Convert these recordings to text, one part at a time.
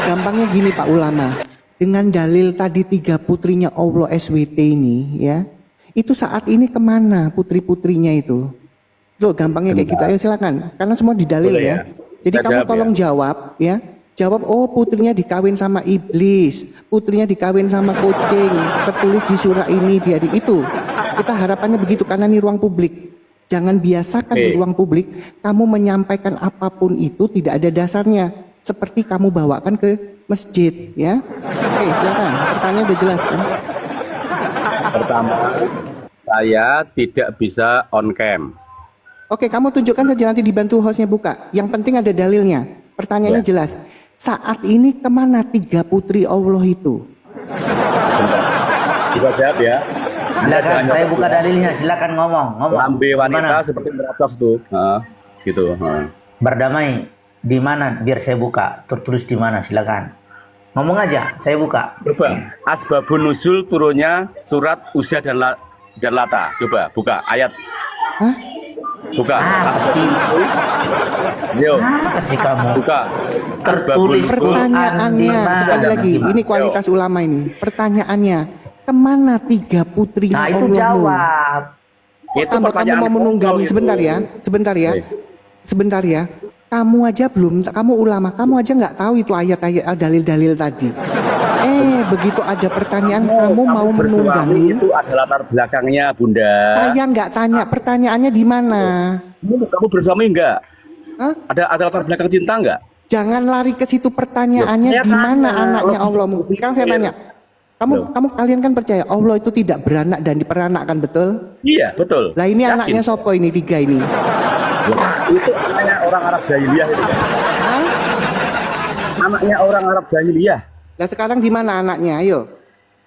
gampangnya gini Pak Ulama, dengan dalil tadi 3 putrinya Allah SWT ini ya, itu saat ini kemana putri-putrinya itu? Loh gampangnya kayak gitu, ayo silakan, karena semua di dalil ya. Jadi kamu tolong jawab ya. Jawab, oh putrinya dikawin sama iblis, putrinya dikawin sama kucing, tertulis di surah ini, di itu. Kita harapannya begitu karena ini ruang publik. Jangan biasakan di ruang publik kamu menyampaikan apapun itu tidak ada dasarnya, seperti kamu bawakan ke masjid, ya. Oke, silakan. Pertanyaan udah jelas kan? Pertama, saya tidak bisa on cam. Oke, kamu tunjukkan saja nanti dibantu hostnya buka. Yang penting ada dalilnya. Pertanyaannya jelas. Saat ini kemana 3 putri Allah itu? Bisa jawab ya? Silakan, saya buka dalilnya. Silakan ngomong. Lambe wanita seperti meratos tuh, gitu. Berdamai di mana? Biar saya buka. Tertulis di mana? Silakan. Ngomong aja, saya buka. Coba asbabun nuzul turunnya surat Usia dan Lata. Coba buka ayat. Hah? Buka. Apa sih? Yo. Apa sih kamu? Buka. Tertulis Pertanyaannya sekali lagi, ini kualitas ulama ini. Pertanyaannya, kemana 3 putri Nah itu Allah? jawab. Itu Kamu mau menunggangi sebentar ya. Kamu aja belum, kamu ulama, kamu aja nggak tahu itu ayat-ayat dalil-dalil tadi. Begitu ada pertanyaan kamu mau menunggangi. Itu ada latar belakangnya, Bunda. Saya nggak tanya, pertanyaannya di mana? Kamu bersuami enggak? Hah? Ada latar belakang cinta enggak? Jangan lari ke situ, pertanyaannya di mana anaknya Allah? Sekarang saya tanya. Kalian kan percaya Allah itu tidak beranak dan diperanakkan, betul? Iya, betul. Lah ini Yakin. anaknya sopo ini 3 ini? Itu anaknya orang Arab jahiliyah itu. Hah? Anaknya orang Arab jahiliyah. Lah sekarang di mana anaknya? Ayo.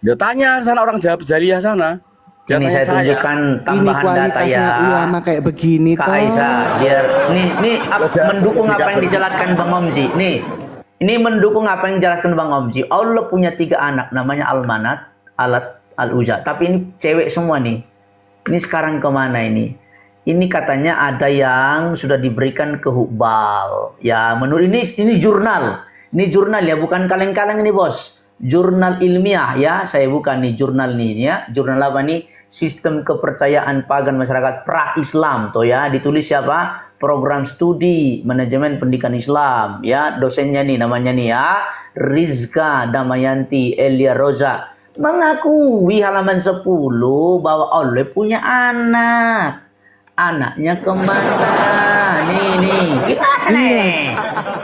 Dia tanya sana orang jahiliyah sana. Dia Ini tanya saya tunjukkan Ini tambahan data kualitasnya ya. ulama kayak begini Kak toh. Aisyah, biar ini mendukung apa yang dijelaskan Bang Omji. Ini mendukung apa yang dijelaskan Bang Omji. Allah punya 3 anak, namanya Al-Manat, Alat, Al-Uza. Tapi ini cewek semua nih. Ini sekarang kemana ini? Ini katanya ada yang sudah diberikan ke Hubal. Ya, menurut ini jurnal. Ini jurnal ya, bukan kaleng-kaleng ini bos. Jurnal ilmiah ya, saya bukan nih jurnal nih ya. Jurnal apa nih? Sistem kepercayaan pagan masyarakat pra-Islam tuh ya. Ditulis siapa? Program studi manajemen pendidikan Islam ya. Dosennya nih namanya nih ya, Rizka Damayanti Elia Roza. Mengakui halaman 10 bahwa Allah punya anak. Anaknya kemana? Nih. Gimana nih?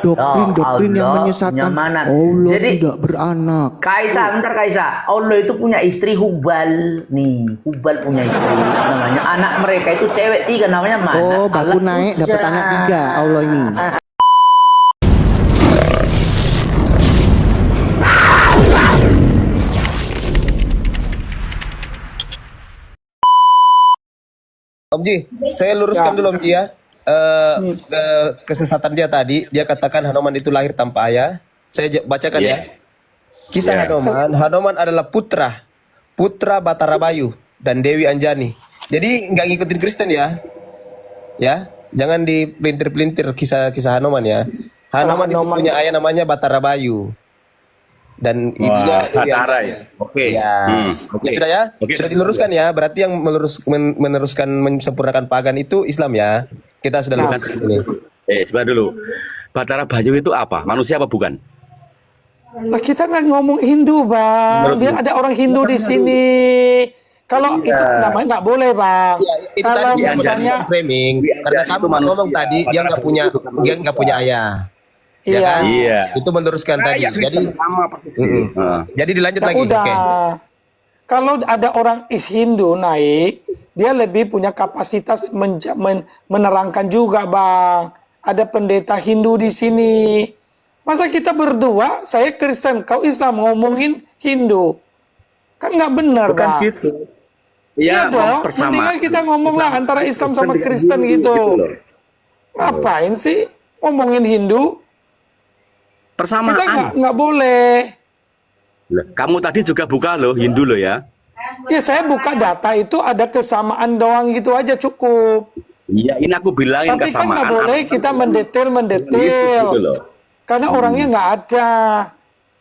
Doktrin yang menyesatkan Allah Jadi, tidak beranak. Kaisa, bentar Kaisa. Allah itu punya istri Hubal. Nih, Hubal punya istri. Namanya anak mereka itu cewek 3 namanya mana? Oh, baku naik dapat anak 3 Allah ini. Om Ji, saya luruskan dulu Om Ji ya. Kesesatan dia tadi, dia katakan Hanoman itu lahir tanpa ayah. Saya bacakan ya. Kisah Hanoman adalah putra Batara Bayu dan Dewi Anjani. Jadi nggak ngikutin Kristen ya. Ya, jangan dipelintir-pelintir kisah Hanoman ya. Hanoman itu punya ayah namanya Batara Bayu. Dan ibunya Batara ya. Oke. Ya. Ya sudah ya. Sudah diluruskan ya. Berarti yang meneruskan menyempurnakan pagan itu Islam ya. Kita sudah luruskan ini. Sebentar dulu. Batara Bayu itu apa? Manusia apa bukan? Nah, kita nggak ngomong Hindu, Bang. Biar ada orang Hindu di sini. Kalau itu namanya nggak boleh, Bang. Ya, itu kalau tadi misalnya framing. Karena kamu ngomong tadi dia nggak punya ayah. Ya kan? Iya. Itu meneruskan tadi. Jadi sama persis. jadi dilanjut ya lagi. udah. Oke. Kalau ada orang Hindu naik, dia lebih punya kapasitas menerangkan juga, Bang. Ada pendeta Hindu di sini. Masa kita berdua, saya Kristen, kau Islam ngomongin Hindu, kan nggak benar, Bukan Bang. gitu. Iya dong. mempersamakan. Mendingan kita ngomong lah antara Islam sama Kristen gitu. loh. Ngapain sih ngomongin Hindu? Persamaan. Kita nggak boleh. Loh, kamu tadi juga buka loh Hindu loh ya. Ya saya buka data itu ada kesamaan doang gitu aja cukup. Iya, ini aku bilangin Tapi kan kesamaan. nggak boleh kita mendetail. Gitu loh. Karena orangnya nggak ada.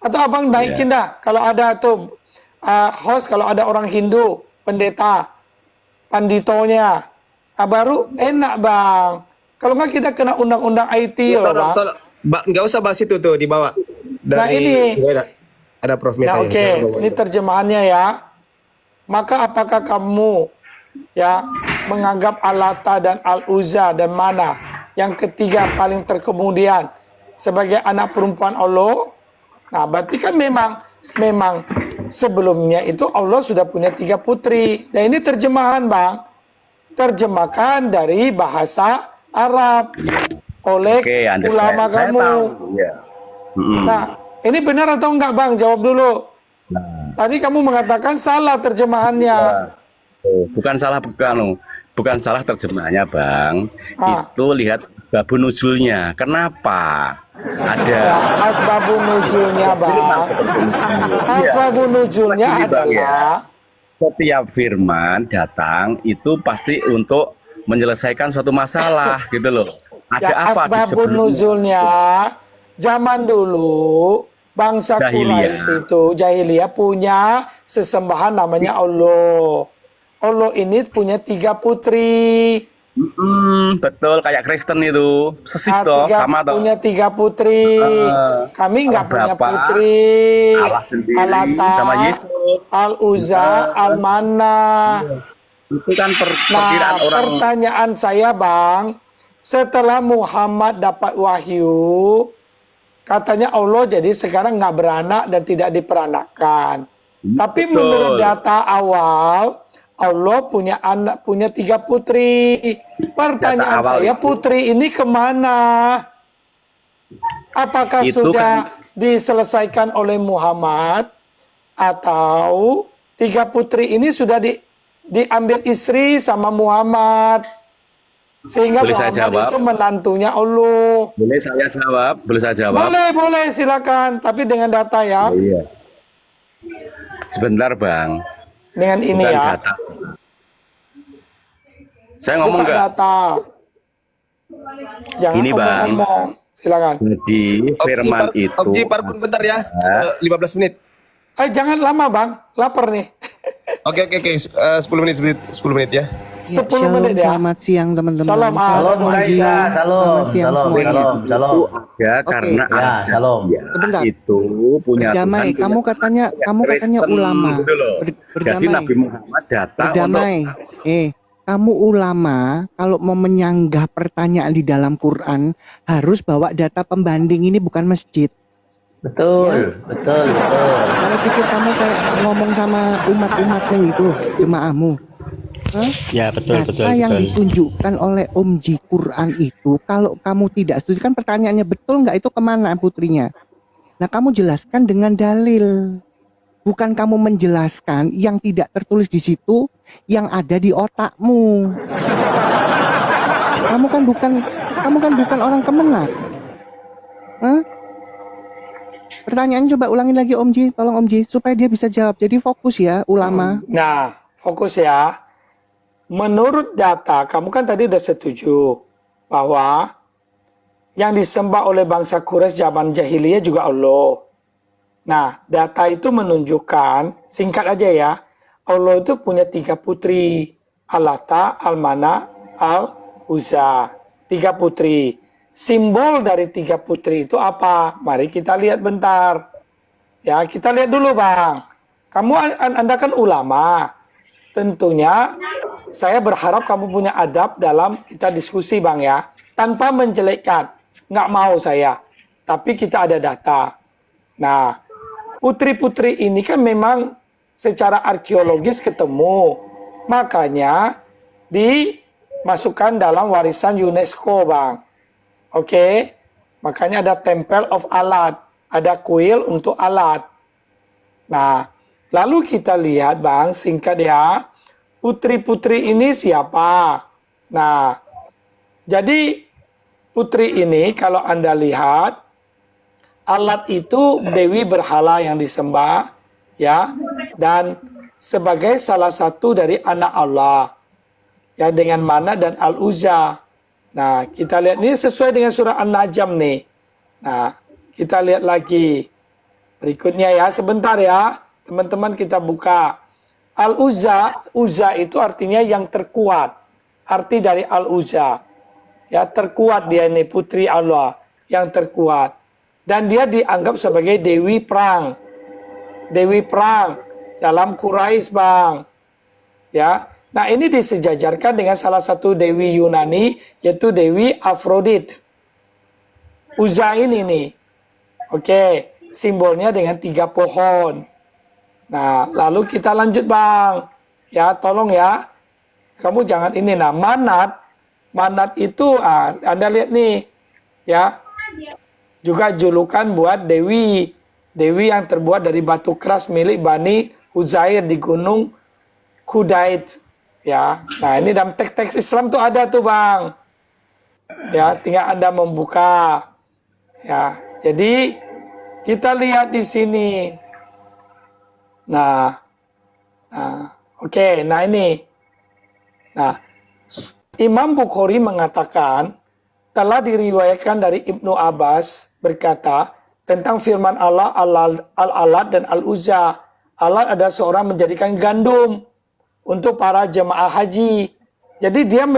Atau abang naikin dah kalau ada tuh host, kalau ada orang Hindu, pendeta, panditonya, baru enak bang. Kalau nggak kita kena undang-undang IT loh bang. Nggak usah bahas itu tuh dibawa. Nah, ini. Ada Prof Nah, Mika. oke, ini terjemahannya ya. Maka apakah kamu ya menganggap Al-Lata dan Al-Uzza dan Mana yang ketiga paling terkemudian sebagai anak perempuan Allah? Nah, berarti kan memang sebelumnya itu Allah sudah punya 3 putri. Dan ini terjemahan bang, terjemahkan dari bahasa Arab oleh ulama kamu. Nah, ini benar atau enggak bang? Jawab dulu. Tadi kamu mengatakan salah terjemahannya. Bukan salah terjemahannya bang. Itu lihat asbabun nuzulnya. Kenapa? Ada asbabun nuzulnya bang. Asbabun nuzulnya adalah setiap firman datang itu pasti untuk menyelesaikan suatu masalah gitu loh. Ada ya, apa? Asbabun nuzulnya zaman dulu bangsa Quraisy itu jahiliyah punya sesembahan namanya Allah. Allah ini punya 3 putri. Betul, kayak Kristen itu persis toh, sama toh. Punya 3 putri. Kami nggak punya putri. Allah sendiri sama Yesus. Al-Uzza, Al-Mana. Itu kan perkiraan orang. Pertanyaan saya bang, setelah Muhammad dapat wahyu, katanya Allah jadi sekarang nggak beranak dan tidak diperanakkan. Tapi menurut data awal, Allah punya anak, punya 3 putri. Pertanyaan saya, putri ini kemana? Apakah itu sudah diselesaikan oleh Muhammad? Atau 3 putri ini sudah diambil istri sama Muhammad? Sehingga Muhammad itu menantunya Allah. Boleh saya jawab? Boleh, silakan. Tapi dengan data ya. Iya. Sebentar bang. Dengan ini bukan ya. Data. Saya ngomong nggak? Data. Jangan ini bang. Silakan. Jadi firman itu. Obji parpun bentar ya. 15 menit. Jangan lama bang. Lapar nih. Oke. 10 menit ya. 10 menit ya. Selamat siang teman-teman. Salam Aisyah. Selamat siang semuanya. Salam. Ya karena salam. Sebentar. Itu punya berdamai. Tuhan, kamu katanya ulama. Jadi Nabi Muhammad datang berdamai. Kamu ulama kalau mau menyanggah pertanyaan di dalam Quran harus bawa data pembanding, ini bukan masjid. Betul. Kalau pikir kamu kayak ngomong sama umat-umatmu itu, jemaahmu. Ya betul. Data yang ditunjukkan oleh Om Ji Quran itu, kalau kamu tidak setuju, kan pertanyaannya betul nggak itu kemana putrinya? Nah kamu jelaskan dengan dalil, bukan kamu menjelaskan yang tidak tertulis di situ, yang ada di otakmu. Kamu kan bukan orang Kemenak. Pertanyaan coba ulangin lagi Om Ji, tolong Om Ji supaya dia bisa jawab. Jadi fokus ya ulama. Nah fokus ya. Menurut data, kamu kan tadi udah setuju bahwa yang disembah oleh bangsa Quraisy zaman jahiliyah juga Allah. Nah, data itu menunjukkan, singkat aja ya, Allah itu punya 3 putri, Al-Lata, Al-Mana, Al-Uzza. 3 putri. Simbol dari 3 putri itu apa? Mari kita lihat bentar. Ya, kita lihat dulu bang. Anda kan ulama. Tentunya saya berharap kamu punya adab dalam kita diskusi bang ya. Tanpa menjelekkan. Nggak mau saya. Tapi kita ada data. Nah, putri-putri ini kan memang secara arkeologis ketemu. Makanya dimasukkan dalam warisan UNESCO bang. Oke. Makanya ada Temple of Alat. Ada kuil untuk alat. Nah, lalu kita lihat bang, singkat ya. Putri-putri ini siapa? Nah, jadi putri ini kalau Anda lihat, Alat itu dewi berhala yang disembah, ya, dan sebagai salah satu dari anak Allah, ya, dengan Mana dan Al-Uzza. Nah, kita lihat ini sesuai dengan surah An-Najm nih. Nah, kita lihat lagi. berikutnya ya, sebentar ya. Teman-teman kita buka. Al-Uzza, Uzza itu artinya yang terkuat. Arti dari Al-Uzza. Ya, terkuat dia ini, putri Allah yang terkuat. Dan dia dianggap sebagai dewi perang. Dewi perang dalam Quraisy, Bang. Ya. Nah, ini disejajarkan dengan salah satu dewi Yunani, yaitu Dewi Afrodit. Uzza ini nih. Oke, simbolnya dengan 3 pohon. Nah, lalu kita lanjut, Bang. Ya, tolong ya. Kamu jangan ini, nah, Manat. Manat itu, Anda lihat nih. Ya, juga julukan buat Dewi. Dewi yang terbuat dari batu keras milik Bani Uzair di Gunung Kudait. Ya, nah ini dalam teks-teks Islam tuh ada tuh, Bang. Ya, tinggal Anda membuka. Ya, jadi kita lihat di sini. Nah, oke, nah ini. Nah, Imam Bukhari mengatakan telah diriwayatkan dari Ibnu Abbas berkata tentang firman Allah Al-Alat dan Al-Uzza. Alat adalah seorang menjadikan gandum untuk para jemaah haji. Jadi dia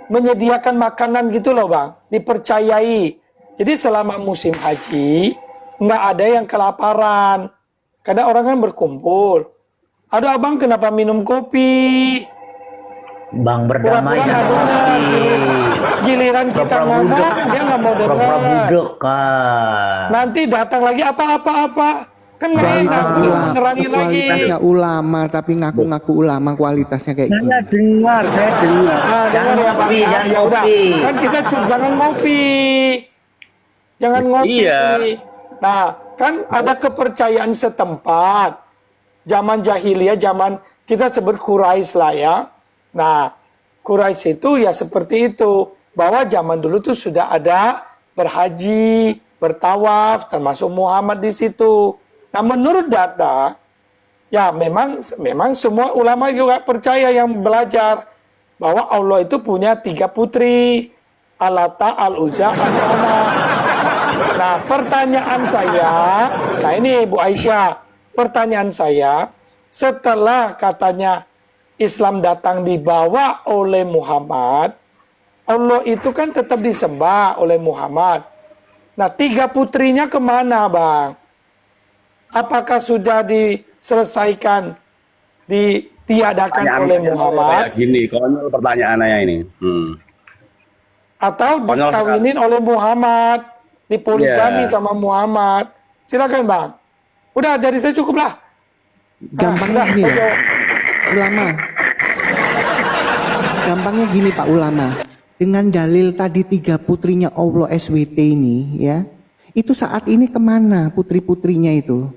menyediakan makanan gitu loh, Bang. Dipercayai. Jadi selama musim haji, nggak ada yang kelaparan. Karena orang kan berkumpul. Aduh, abang kenapa minum kopi? Bang berdamai Pura-pura nggak dengar. Giliran kita ngomong, dia nggak mau dengar. budek kan. Nanti datang lagi apa-apa. Kan nggak enak, nerangi lagi. Kualitasnya ulama tapi ngaku-ngaku ulama kualitasnya kayak gitu. Saya dengar. Nah, dengar ya, Bang. ngopi, Ya, jangan ya udah. ngopi. Kan kita jangan ngopi. Jangan ngopi. Iya. Nah, kan ada kepercayaan setempat. Zaman jahiliyah, zaman kita sebut Quraisy lah ya. Nah, Quraisy itu ya seperti itu. Bahwa zaman dulu tuh sudah ada berhaji, bertawaf, termasuk Muhammad di situ. Nah, menurut data, ya memang semua ulama juga percaya yang belajar bahwa Allah itu punya 3 putri, Al-Lata, Al-Uzza, Al-Manat. Nah, pertanyaan saya, nah ini Bu Aisyah, pertanyaan saya, setelah katanya Islam datang dibawa oleh Muhammad, Allah itu kan tetap disembah oleh Muhammad. Nah, 3 putrinya kemana, Bang? Apakah sudah diselesaikan, ditiadakan oleh Muhammad? Kayak gini, konyol pertanyaannya ini. Atau Konyol dikawinin oleh Muhammad, dipoligami sama Muhammad? Silakan, Bang. Udah, dari saya cukup lah. Gampangnya gini ya, ulama. Gampangnya gini Pak ulama. Dengan dalil tadi 3 putrinya Allah SWT ini ya, itu saat ini kemana putri-putrinya itu?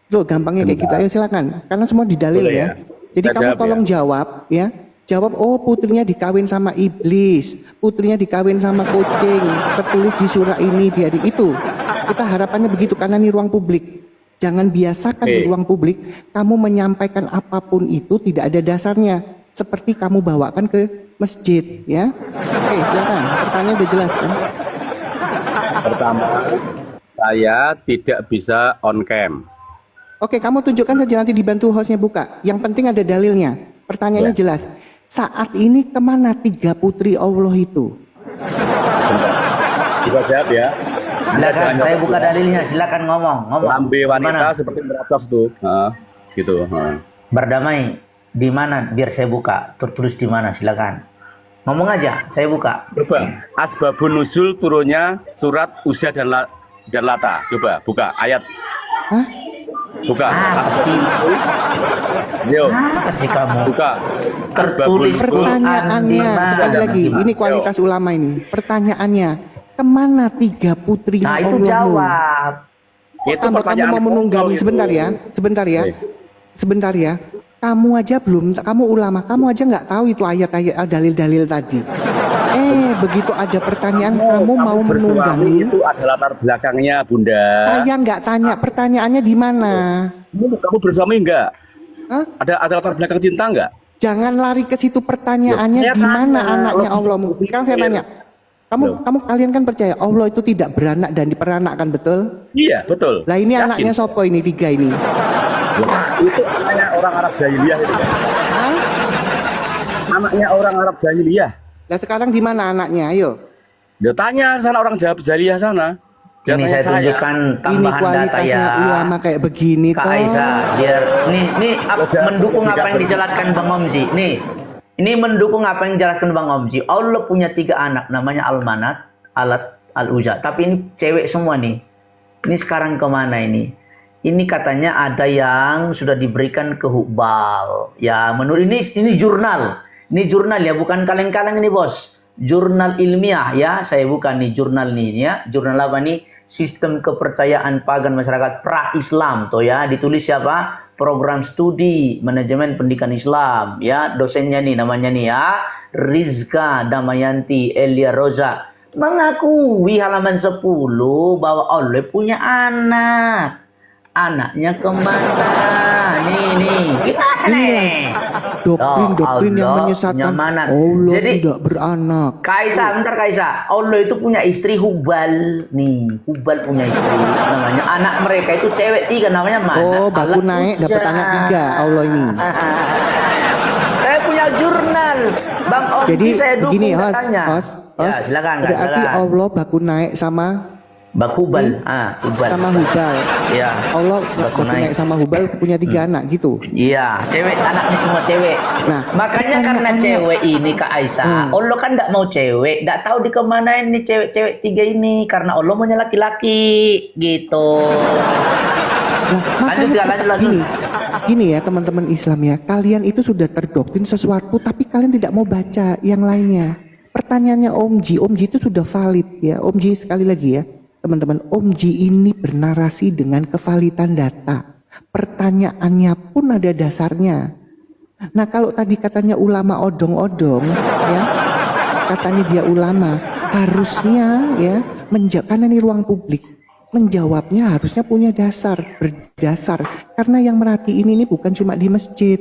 Loh, gampangnya kayak gitu, ayo silakan. Karena semua di dalil Boleh ya. ya. Jadi Saya kamu jawab tolong jawab ya. Jawab, oh putrinya dikawin sama iblis, putrinya dikawin sama kucing, tertulis di surah ini dia di itu. Kita harapannya begitu karena ini ruang publik. Jangan biasakan di ruang publik kamu menyampaikan apapun itu tidak ada dasarnya. Seperti kamu bawakan ke masjid ya. Oke, silakan. Pertanyaan udah jelas kan? Pertama, saya tidak bisa on cam. Oke, kamu tunjukkan saja nanti dibantu hostnya buka. Yang penting ada dalilnya. Pertanyaannya jelas. Saat ini kemana 3 putri Allah itu? Bisa jawab ya. Silakan, saya buka dalilnya. Silakan ngomong. Lambe wanita Mana? seperti beratas tuh. Gitu. Berdamai di mana? Biar saya buka. Tertulis di mana? Silakan. Ngomong aja, saya buka. Coba, asbabun nuzul turunnya surat Uzza dan Lata. Coba, buka ayat. Hah? Buka. Apa sih? Yo, Apa sih kamu? buka. Tertulis Pertanyaannya Quran di sekali mana? lagi, ini kualitas ulama ini. Pertanyaannya, kemana 3 putrinya Nah, itu Allahmu? jawab. Itu Kamu pertanyaan mau menunggangi pokok sebentar itu. ya, sebentar ya. Kamu aja belum, kamu ulama, kamu aja nggak tahu itu ayat-ayat dalil-dalil tadi. Begitu ada pertanyaan kamu mau bersuami menunggangi. itu ada latar belakangnya, Bunda. Saya nggak tanya pertanyaannya di mana. Kamu bersuami enggak? Hah? Ada latar belakang cinta enggak? Jangan lari ke situ pertanyaannya Ya, saya di mana tanya. anaknya Allah. Sekarang saya tanya, Kamu kalian kan percaya Allah itu tidak beranak dan diperanakkan, betul? Iya, betul. Lah ini Yakin. anaknya sopo ini 3 ini? Itu anaknya orang Arab jahiliyah itu. Hah? Anaknya orang Arab jahiliyah. Lah sekarang di mana anaknya? Ayo. Dia tanya sana orang jahiliyah sana. Dia Ini tanya saya tunjukkan Ini tambahan data kualitasnya ya. ulama kayak begini Kak toh. Aisyah, biar mendukung apa yang dijelaskan Bang Omji. Nih, ini mendukung apa yang dijelaskan Bang Omji. Allah punya 3 anak, namanya Al-Manat, Alat, Al-Uza. Tapi ini cewek semua nih. Ini sekarang kemana ini? Ini katanya ada yang sudah diberikan ke Hubal. Ya, menurut ini jurnal. Ini jurnal ya, bukan kaleng-kaleng ini bos. Jurnal ilmiah ya, saya bukan nih jurnal nih ya. Jurnal apa nih? Sistem kepercayaan pagan masyarakat pra-Islam tuh ya, ditulis siapa? Program studi manajemen pendidikan Islam ya, dosennya nih namanya nih ya, Rizka Damayanti Elia Roza, mengakui halaman 10 bahwa Allah punya anak. Anaknya kemana? Nih, gimana nih? Doktrin-doktrin yang Allah menyesatkan punya anak. Allah Jadi, tidak beranak. Kaisar, bentar Kaisar. Allah itu punya istri Hubal. Nih, Hubal punya istri. Namanya anak mereka itu cewek 3 namanya mana? Oh, baku naik dapat anak 3 Allah ini. Saya punya jurnal. Bang Omji Jadi saya dukung begini, katanya. Ya, silakan. Berarti silakan. Allah baku naik sama Bang Hubal. Hubal. sama Hubal. Ya. Allah Baku baku naik. naik sama Hubal punya 3 anak gitu. Iya, cewek anaknya semua cewek. Nah, Makanya karena pertanyaannya- cewek ini Kak Aisyah, Allah kan tidak mau cewek, tidak tahu dikemanain nih cewek-cewek 3 ini karena Allah maunya laki-laki gitu. Nah, Lanjut, makanya gini ya teman-teman Islam ya, kalian itu sudah terdoktrin sesuatu tapi kalian tidak mau baca yang lainnya. Pertanyaannya Omji itu sudah valid ya. Omji sekali lagi ya, teman-teman, Omji ini bernarasi dengan kevalitan data. Pertanyaannya pun ada dasarnya. Nah kalau tadi katanya ulama odong-odong ya, katanya dia ulama, harusnya ya karena ini ruang publik, menjawabnya harusnya punya dasar, berdasar. Karena yang merhatiin ini bukan cuma di masjid.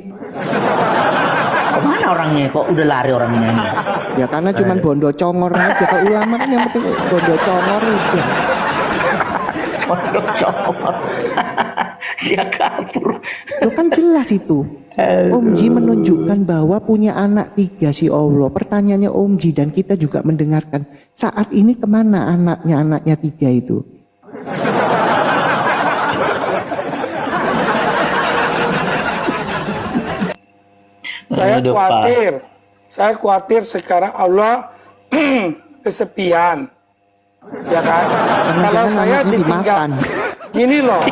Kemana orangnya? Kok udah lari orangnya ini? Ya karena cuma bondo congor aja. Kalau ulama kan yang penting bondo congor itu. Pondok congor. Dia kabur. Lo kan jelas itu. Omji menunjukkan bahwa punya anak 3 si Allah. Pertanyaannya Omji dan kita juga mendengarkan. Saat ini kemana anaknya 3 itu? Saya khawatir sekarang Allah kesepian. Ya kan? Kalau saya anaknya ditinggal, dimakan. gini loh,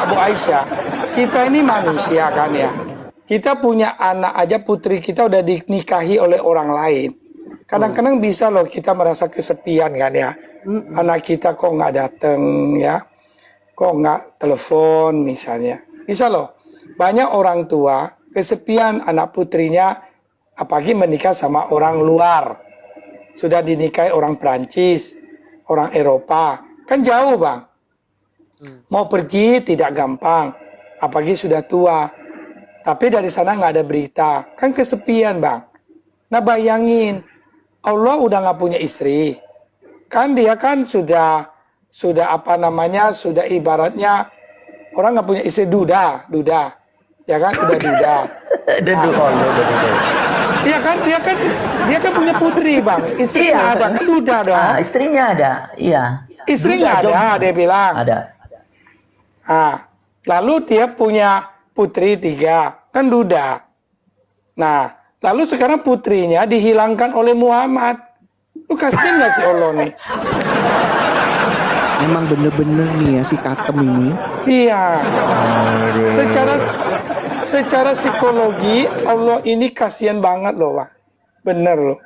Bu Aisyah, kita ini manusia kan ya. Kita punya anak aja, putri kita udah dinikahi oleh orang lain. Kadang-kadang bisa loh kita merasa kesepian kan ya. Anak kita kok nggak dateng ya, kok nggak telepon misalnya. Bisa loh, banyak orang tua kesepian anak putrinya, apalagi menikah sama orang luar. Sudah dinikahi orang Perancis, orang Eropa, kan jauh bang. Mau pergi tidak gampang, apalagi sudah tua. Tapi dari sana nggak ada berita, kan kesepian bang. Nah bayangin, Allah udah nggak punya istri, kan dia kan sudah apa namanya, sudah ibaratnya orang nggak punya istri, duda, ya kan udah duda. Iya kan, dia kan punya putri bang, istrinya ada, kan duda dong. Istrinya ada, iya. Istrinya ada, dia bilang. Ada. Lalu dia punya putri 3, kan duda. Nah, lalu sekarang putrinya dihilangkan oleh Muhammad. Lu kasihan gak sih Allah nih? Emang bener-bener nih ya si Katem ini. Iya. Secara psikologi Allah ini kasihan banget loh, Pak. Bener loh.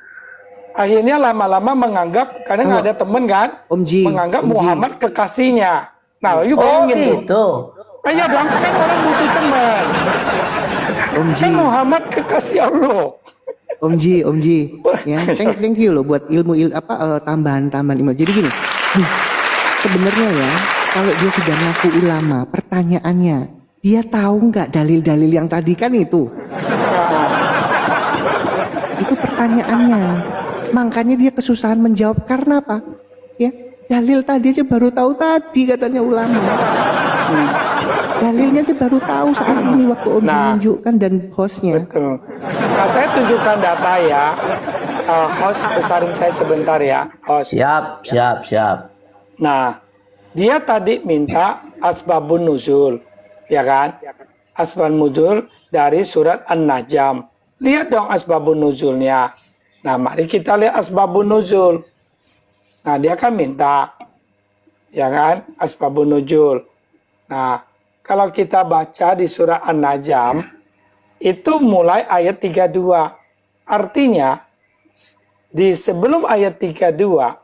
Akhirnya lama-lama menganggap, kadang ada temen kan, menganggap Muhammad kekasihnya. Nah, yuk bayangin tuh. Gitu. Iya dong, kan orang butuh teman. Kan Muhammad kekasih Allah. Omji, ya, thank you loh buat tambahan-tambahan ilmu. Jadi gini, sebenarnya ya, kalau dia sudah ngaku ulama, pertanyaannya, dia tahu nggak dalil-dalil yang tadi kan itu? Itu pertanyaannya. Makanya dia kesusahan menjawab karena apa? Ya, dalil tadi aja baru tahu tadi katanya ulama. Dalilnya aja baru tahu saat ini waktu Om menunjukkan dan hostnya. Betul. Nah, saya tunjukkan data ya. Host, besarin saya sebentar ya, host. Siap. Nah, dia tadi minta asbabun nuzul, ya kan? Asbabun nuzul dari surat An-Najm. Lihat dong asbabun nuzulnya. Nah, mari kita lihat asbabun nuzul. Nah, dia kan minta, ya kan? Asbabun nuzul. Nah, kalau kita baca di surat An-Najm, itu mulai ayat 32. Artinya, di sebelum ayat 32,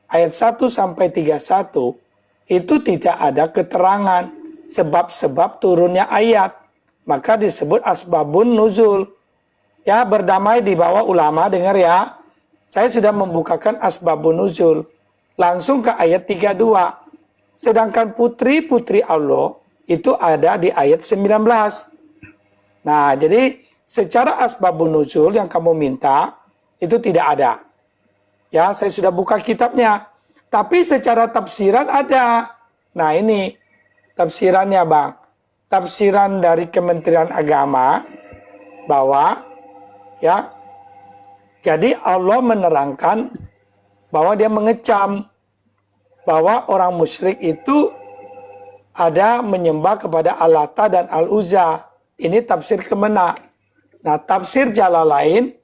ayat 1 sampai 31, itu tidak ada keterangan sebab-sebab turunnya ayat. Maka disebut asbabun nuzul. Ya, berdamai di bawah ulama, dengar ya. Saya sudah membukakan asbabun nuzul. Langsung ke ayat 32. Sedangkan putri-putri Allah itu ada di ayat 19. Nah, jadi secara asbabun nuzul yang kamu minta itu tidak ada. Ya, saya sudah buka kitabnya. Tapi secara tafsiran ada. Nah, ini tafsirannya, Bang. Tafsiran dari Kementerian Agama bahwa ya, jadi Allah menerangkan bahwa dia mengecam bahwa orang musyrik itu ada menyembah kepada Al-Lata dan Al-Uzza. Ini tafsir Kemenak. Nah, tafsir Jalalain,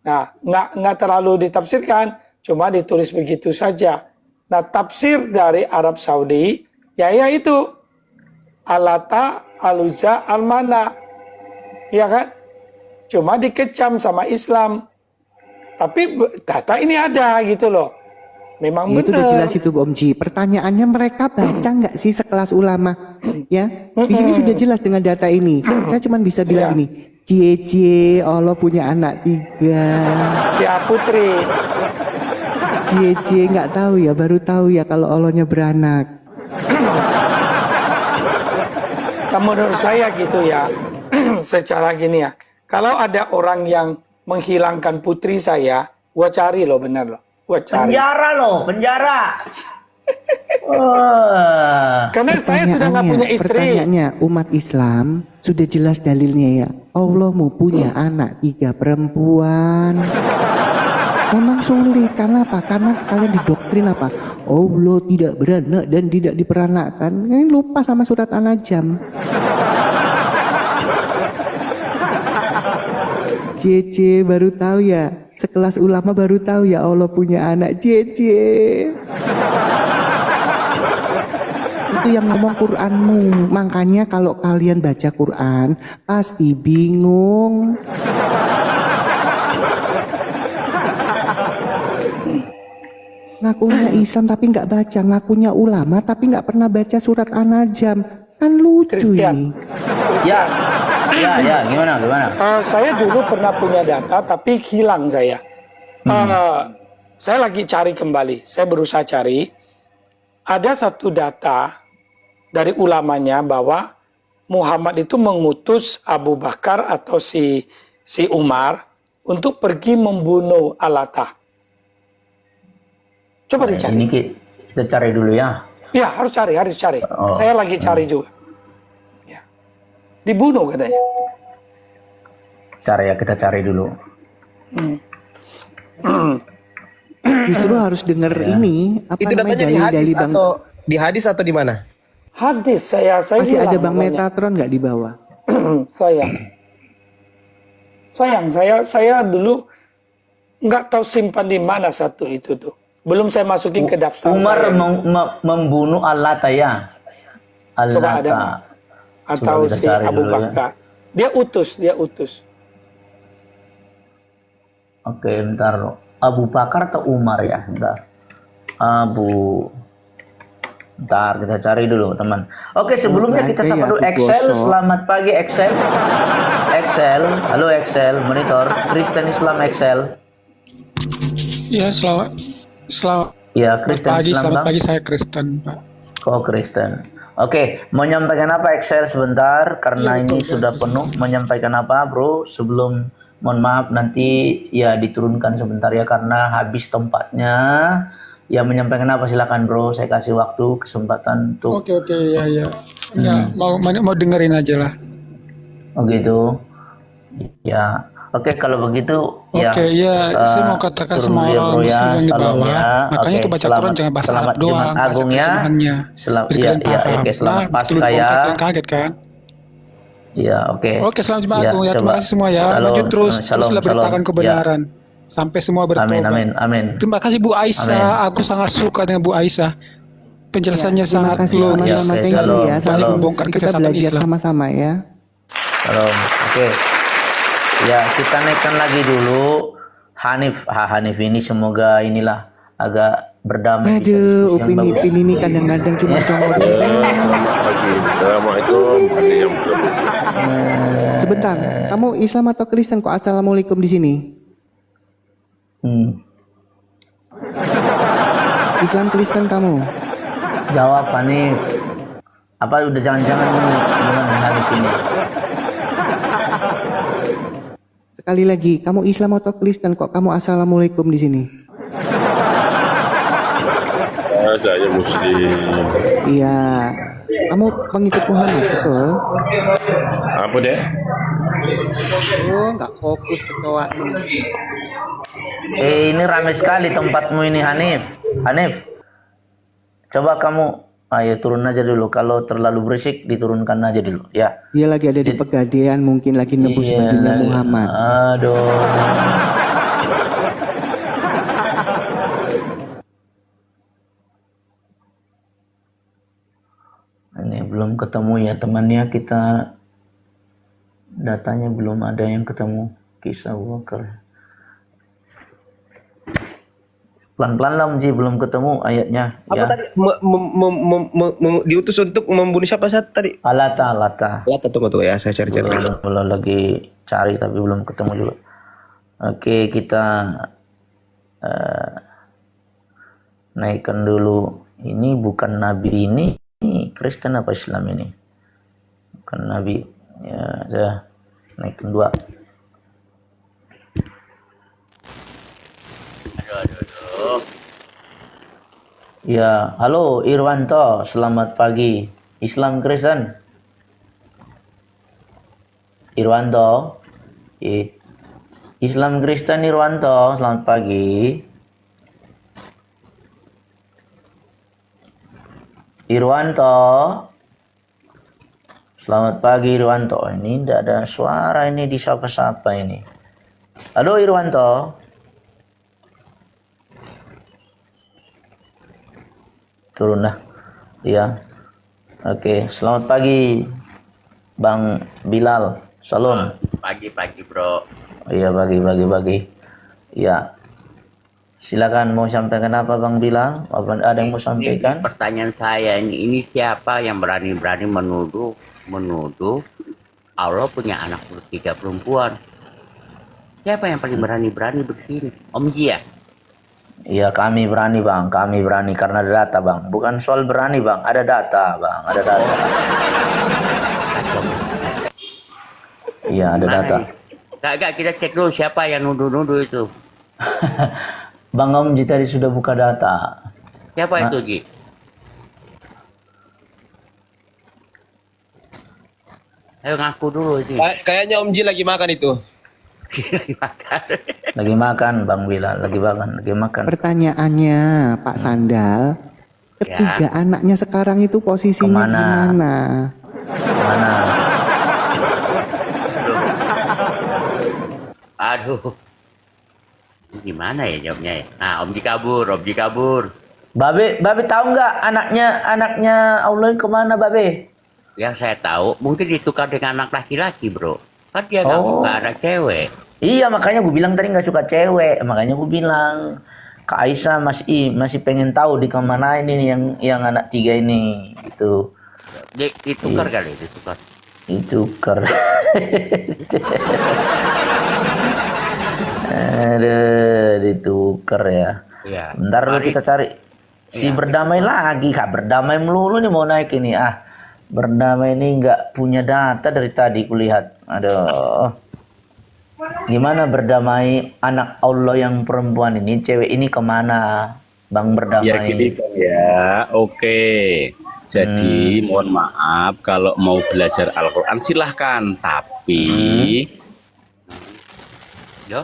nah, nggak terlalu ditafsirkan, cuma ditulis begitu saja. Nah, tafsir dari Arab Saudi, ya itu Al-Lata, Al-Uzza, Al-Mana. Ya kan? Cuma dikecam sama Islam. Tapi data ini ada gitu loh. Memang Ya, itu udah benar. jelas itu Om Ji. Pertanyaannya mereka baca nggak sih sekelas ulama? Ya, di sini sudah jelas dengan data ini. Saya cuma bisa bilang gini, cie Allah punya anak 3. Ya putri. Cie nggak tahu ya, baru tahu ya kalau Allahnya beranak. Menurut saya gitu ya. Secara gini ya. Kalau ada orang yang menghilangkan putri saya, gua cari loh, benar loh. Gua cari. Penjara. Wah. Karena saya sudah nggak punya istri. Pertanyaannya, umat Islam sudah jelas dalilnya ya. Allah mau punya anak 3 perempuan. Memang sulit, karena apa? Karena kalian didoktrin apa? Allah tidak beranak dan tidak diperanakkan. Ini lupa sama surat An-Najm. Cie baru tahu ya. Sekelas ulama baru tahu ya Allah punya anak. Cie. Itu yang ngomong Qur'anmu. Makanya kalau kalian baca Qur'an pasti bingung. Ngakunya Islam tapi nggak baca, ngakunya ulama tapi nggak pernah baca surat An-Najm. Kan lucu Christian. ini. Ya, gimana? Saya dulu pernah punya data tapi hilang saya. Saya lagi cari kembali. Saya berusaha cari. Ada satu data dari ulamanya bahwa Muhammad itu mengutus Abu Bakar atau si Umar untuk pergi membunuh Al-Lata. Coba dicari. Ini kita cari dulu ya. Ya, harus cari. Oh. Saya lagi cari juga. Ya. Dibunuh katanya. Kita cari dulu. Justru harus dengar ini apa Itu namanya datanya di hadis dari Bang. atau di hadis atau di mana? Hadis saya Masih hilang ada Bang makanya. Metatron nggak di bawah? Saya dulu nggak tahu simpan di mana satu itu tuh. Belum saya masukin ke daftar Umar saya. membunuh Al-Lata ya. Coba ada Al-Lata. atau Coba kita si cari Abu dulu ya. Bakar. Dia utus. Oke, bentar. Abu Bakar atau Umar ya? Bentar. Bentar, kita cari dulu, teman. Oke, sebelumnya kita ada sapa ya, dulu Abu Excel. Gosok. Selamat pagi Excel. Halo Excel, monitor Kristen Islam Excel. Ya, selamat Ya, Kristen pagi, Islam selamat Bang. pagi, saya Kristen, Pak. Oh, Kristen. Oke, mau nyampaikan apa Excel sebentar karena ini sudah penuh. Menyampaikan apa, Bro? Sebelum mohon maaf nanti ya diturunkan sebentar ya karena habis tempatnya. Ya menyampaikan apa silakan bro, saya kasih waktu kesempatan untuk. Oke, ya. Enggak, mau dengerin aja lah. Oh gitu. Ya. Oke kalau begitu ya. Oke, ya, saya mau katakan turun sama dulu ya, orang bro, ya. muslim yang di Salam bawah. ya. Makanya Oke, tuh baca selamat- Quran jangan bahasa selamat Arab doang, Jumat baca Agung ya. terjemahannya. Selamat Biar iya, kalian iya, paham. oke, selamat Nah, betul Paskah ya. kalian kaget kan? Iya, oke. Oke, selamat Jumat Ya, Agung ya. Terima coba. kasih semua ya. Shalom, Maju terus, shalom, teruslah shalom. beritakan Ya. kebenaran. Sampai semua bertobat. Amin. Terima kasih Bu Aisyah. Aku sangat suka dengan Bu Aisyah. Penjelasannya Terima sangat kasih logis. Ya, sama-sama, oke, thank you shalom, ya. shalom. Membongkar Kita kesesatan belajar Islam. sama-sama ya. Shalom. Oke. Ya, kita naikkan lagi dulu Hanif ini semoga inilah agak berdamai. bisa Aduh, diskusi yang Upin bagus. Ipin ini kadang-kadang cuma congor. Selamat pagi. Assalamualaikum. Ada yang belum. Sebentar, kamu Islam atau Kristen kok assalamualaikum di sini? Islam Kristen kamu? Jawab Hanif. Apa udah jangan-jangan ini gimana Hanif ini? Sekali lagi, kamu Islam atau Kristen kok kamu assalamualaikum di sini? Saya Muslim. Iya. Kamu pengikut Muhammad, betul? Apa deh? Oh, nggak fokus kecoa ini. Ini ramai sekali tempatmu ini Hanif. Hanif. Coba kamu ayo turun aja dulu. Kalau terlalu berisik diturunkan aja dulu ya. Dia lagi ada di Pegadaian, mungkin lagi nebus Iya, bajunya Muhammad. Aduh. Ini belum ketemu ya temannya kita. Datanya belum ada yang ketemu. Kisah Abu Bakar. Pelan-pelan lah Mji, belum ketemu ayatnya. Apa Ya. tadi? Diutus untuk membunuh siapa saat tadi? Alata. Lata, tunggu ya, saya cari-cari lagi. Belum lagi cari tapi belum ketemu juga. Oke, kita naikkan dulu. Ini bukan Nabi ini Kristen apa Islam ini? Bukan Nabi. Ya, saya naikkan 2. Ya, halo Irwanto, selamat pagi. Islam Kristen. Irwanto. Islam Kristen Irwanto, selamat pagi. Irwanto. Selamat pagi Irwanto. Ini tidak ada suara ini di sapa-sapa ini. Halo Irwanto. Turun dah. Iya. Oke, selamat pagi Bang Bilal. Salam. Pagi-pagi bro. Iya, pagi. Iya. Silakan mau sampaikan apa Bang Bilal? Apa ada yang mau sampaikan? Pertanyaan saya ini siapa yang berani-berani menuduh Allah punya anak 3 perempuan? Siapa yang paling berani-berani begini? Om Ji ya? Iya, kami berani Bang, kami berani karena ada data Bang. Bukan soal berani Bang, ada data Bang, ada data. Iya, ada Mana data. ini? Gak, kita cek dulu siapa yang nuduh-nuduh itu. Bang Om Ji tadi sudah buka data. Siapa itu Ji? Ayo ngaku dulu Ji. Kayaknya Om Ji lagi makan itu. Lagi makan Bang Bilal, lagi makan. Pertanyaannya, Pak Sandal, ketiga anaknya sekarang itu posisinya Kemana? gimana? Mana? Aduh. Gimana ya jawabnya ya? Nah, Om Ji kabur. Babe tahu nggak anaknya Allah kemana Babe? Yang saya tahu mungkin ditukar dengan anak laki-laki bro. Kan dia nggak Oh. suka anak cewek. Iya makanya gue bilang tadi nggak suka cewek, makanya gue bilang Kak Aisyah masih pengen tahu di kemana ini yang anak 3 ini gitu. Ditukar kali, ditukar. Ditukar. Aduh, ditukar ya. Iya. Bentar dulu Mari. kita cari. Si Iya, berdamai lagi kak, berdamai melulu nih mau naik ini berdamai ini nggak punya data dari tadi kulihat. Aduh. Gimana berdamai anak Allah yang perempuan ini, cewek ini kemana, Bang, Ya berdamai? gini kan ya, oke. Jadi mohon maaf kalau mau belajar Al-Quran silahkan, tapi Yo.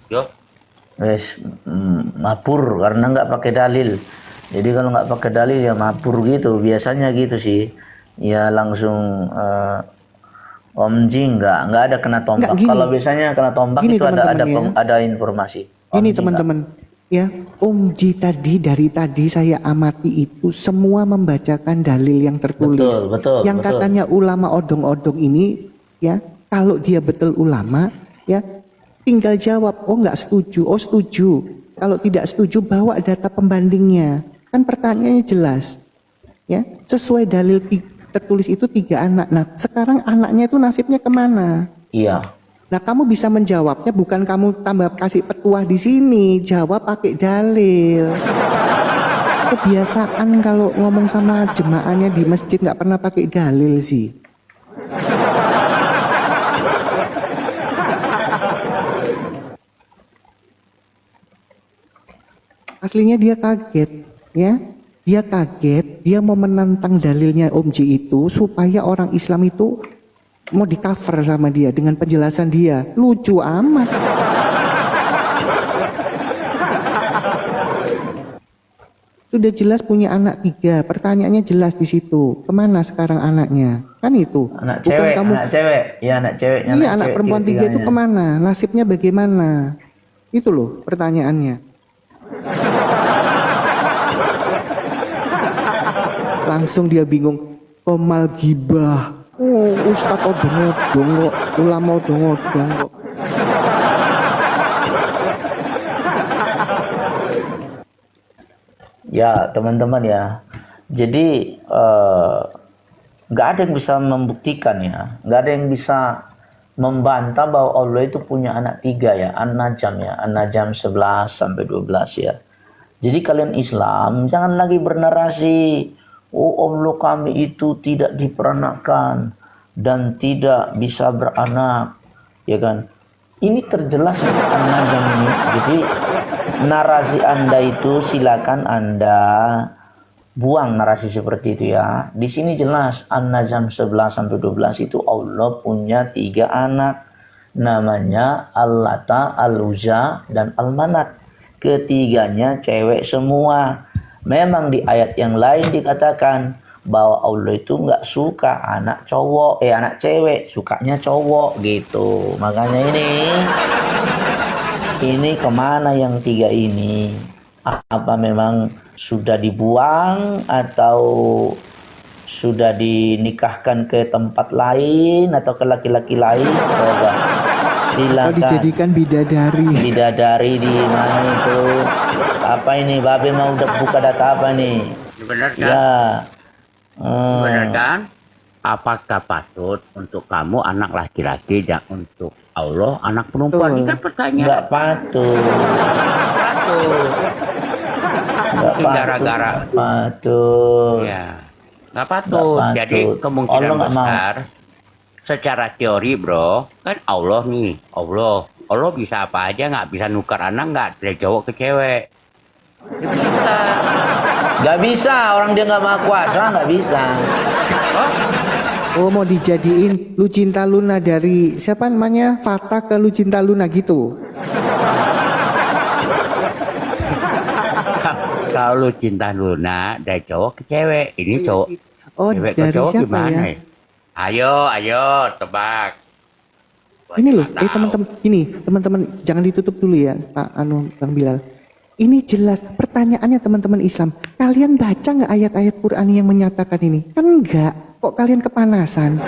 Yo. Wes, mapur karena nggak pakai dalil. Jadi kalau nggak pakai dalil ya mapur gitu. Biasanya gitu sih. Ya langsung Om Ji nggak ada kena tombak. Nggak, gini. Kalau biasanya kena tombak Gini, itu teman-teman, ya. ada informasi. Om Ini Ji teman-teman, ya, Om Ji tadi dari tadi saya amati itu semua membacakan dalil yang tertulis. Betul, yang betul. katanya ulama odong-odong ini, ya, kalau dia betul ulama, ya, tinggal jawab, oh nggak setuju, oh setuju. Kalau tidak setuju bawa data pembandingnya. Kan pertanyaannya jelas, ya, sesuai dalil tertulis itu 3 anak. Nah, sekarang anaknya itu nasibnya kemana? Iya. Nah, kamu bisa menjawabnya bukan kamu tambah kasih petuah di sini, jawab pakai dalil. Kebiasaan kalau ngomong sama jemaahnya di masjid nggak pernah pakai dalil sih. Aslinya dia kaget, ya. Dia kaget, dia mau menantang dalilnya Om Ji itu supaya orang Islam itu mau di cover sama dia dengan penjelasan dia. Lucu amat. Sudah jelas punya anak 3, pertanyaannya jelas di situ. Kemana sekarang anaknya? Kan itu. Anak Bukan cewek, kamu. anak cewek. Ya anak ceweknya. Iya, anak cewek perempuan 3 itu tiga-tiganya. kemana? Nasibnya bagaimana? Itu loh pertanyaannya. Langsung dia bingung. Komal gibah. Oh, Ustadz odong-odong kok. Ulama odong-odong kok. Ya teman-teman ya. Jadi nggak ada yang bisa membuktikan ya. Nggak ada yang bisa membantah bahwa Allah itu punya anak 3 ya. An-Najm ya. An-Najm 11 sampai 12 ya. Jadi kalian Islam jangan lagi bernarasi, oh Allah kami itu tidak diperanakkan dan tidak bisa beranak, ya kan? Ini terjelas An-Najm ini. Jadi narasi Anda itu silakan Anda buang narasi seperti itu ya. Di sini jelas An-Najm 11 sampai 12 itu Allah punya 3 anak. Namanya Al-Lata, Al-Uzza dan Al-Manat. Ketiganya cewek semua. Memang di ayat yang lain dikatakan bahwa Allah itu nggak suka anak cowok, anak cewek, sukanya cowok gitu. Makanya ini kemana yang 3 ini? Apa memang sudah dibuang atau sudah dinikahkan ke tempat lain atau ke laki-laki lain? Coba silakan. Atau dijadikan bidadari. Bidadari di mana itu? Apa ini? Babe mau buka data apa nih? Benar kan? Ya. Benar kan? Apakah patut untuk kamu anak laki-laki dan untuk Allah anak perempuan? Ini kan pertanyaan. Nggak patut. Patut. Nggak Ini gara-gara. patut. Ya. Nggak patut. Nggak patut. Jadi kemungkinan Allah nggak mau. besar secara teori bro, kan Allah nih, Allah bisa apa aja, nggak bisa nukar anak, nggak dari cowok ke cewek. Dia bisa. Nggak bisa, orang dia nggak maha kuasa, nggak bisa. Oh, mau dijadiin Lucinta Luna dari siapa namanya? Fata ke Lucinta Luna gitu. Kalau cinta Luna dari cowok ke cewek, ini cowok Oh, cewek ke dari cowok siapa gimana? ya? Ayo, tebak. Ini loh, Nggak tahu. teman-teman, ini teman-teman jangan ditutup dulu ya, Pak Bang Bilal. Ini jelas pertanyaannya teman-teman Islam. Kalian baca nggak ayat-ayat Quran yang menyatakan ini? Kan enggak. Kok kalian kepanasan?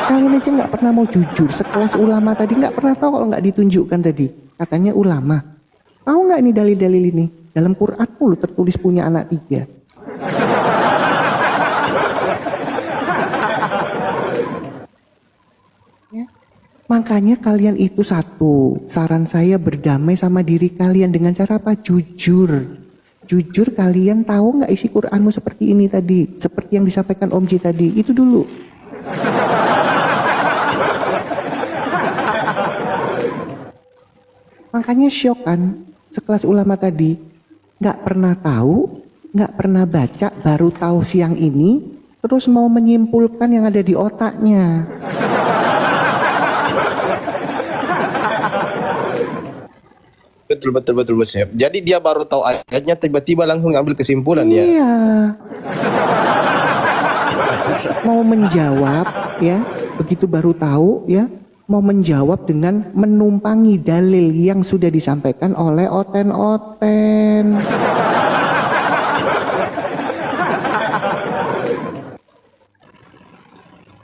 Kalian aja nggak pernah mau jujur. Sekelas ulama tadi nggak pernah tahu kalau nggak ditunjukkan tadi. Katanya ulama. Tahu nggak ini dalil-dalil ini? Dalam Quran mulu tertulis punya anak 3. Makanya kalian itu satu, saran saya berdamai sama diri kalian dengan cara apa? Jujur. Jujur kalian tahu nggak isi Quranmu seperti ini tadi? Seperti yang disampaikan Om Ji tadi, itu dulu. Makanya syok kan, sekelas ulama tadi nggak pernah tahu, nggak pernah baca, baru tahu siang ini, terus mau menyimpulkan yang ada di otaknya. Betul Bos Yap. Jadi dia baru tahu ayatnya tiba-tiba langsung ngambil kesimpulan ya. Iya. Mau menjawab ya, begitu baru tahu ya, mau menjawab dengan menumpangi dalil yang sudah disampaikan oleh oten-oten.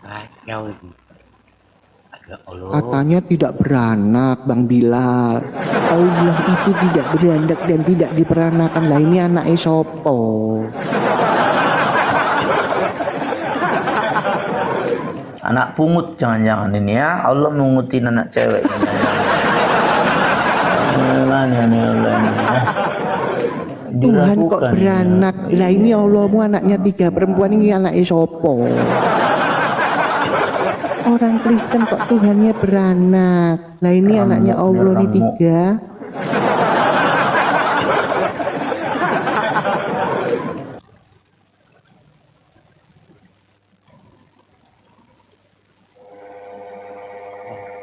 Kacau ini. Ada Allah. Katanya tidak beranak, Bang Bilal. Allah itu tidak beranak dan tidak diperanakan. Lah ini anaknya sopo. Anak pungut jangan-jangan ini ya. Allah mengutin anak cewek. Tuhan kok beranak. Lah ini Allahmu anaknya 3 perempuan, ini anaknya sopo. Orang Kristen kok Tuhannya beranak. Lah ini anaknya Allah nih 3.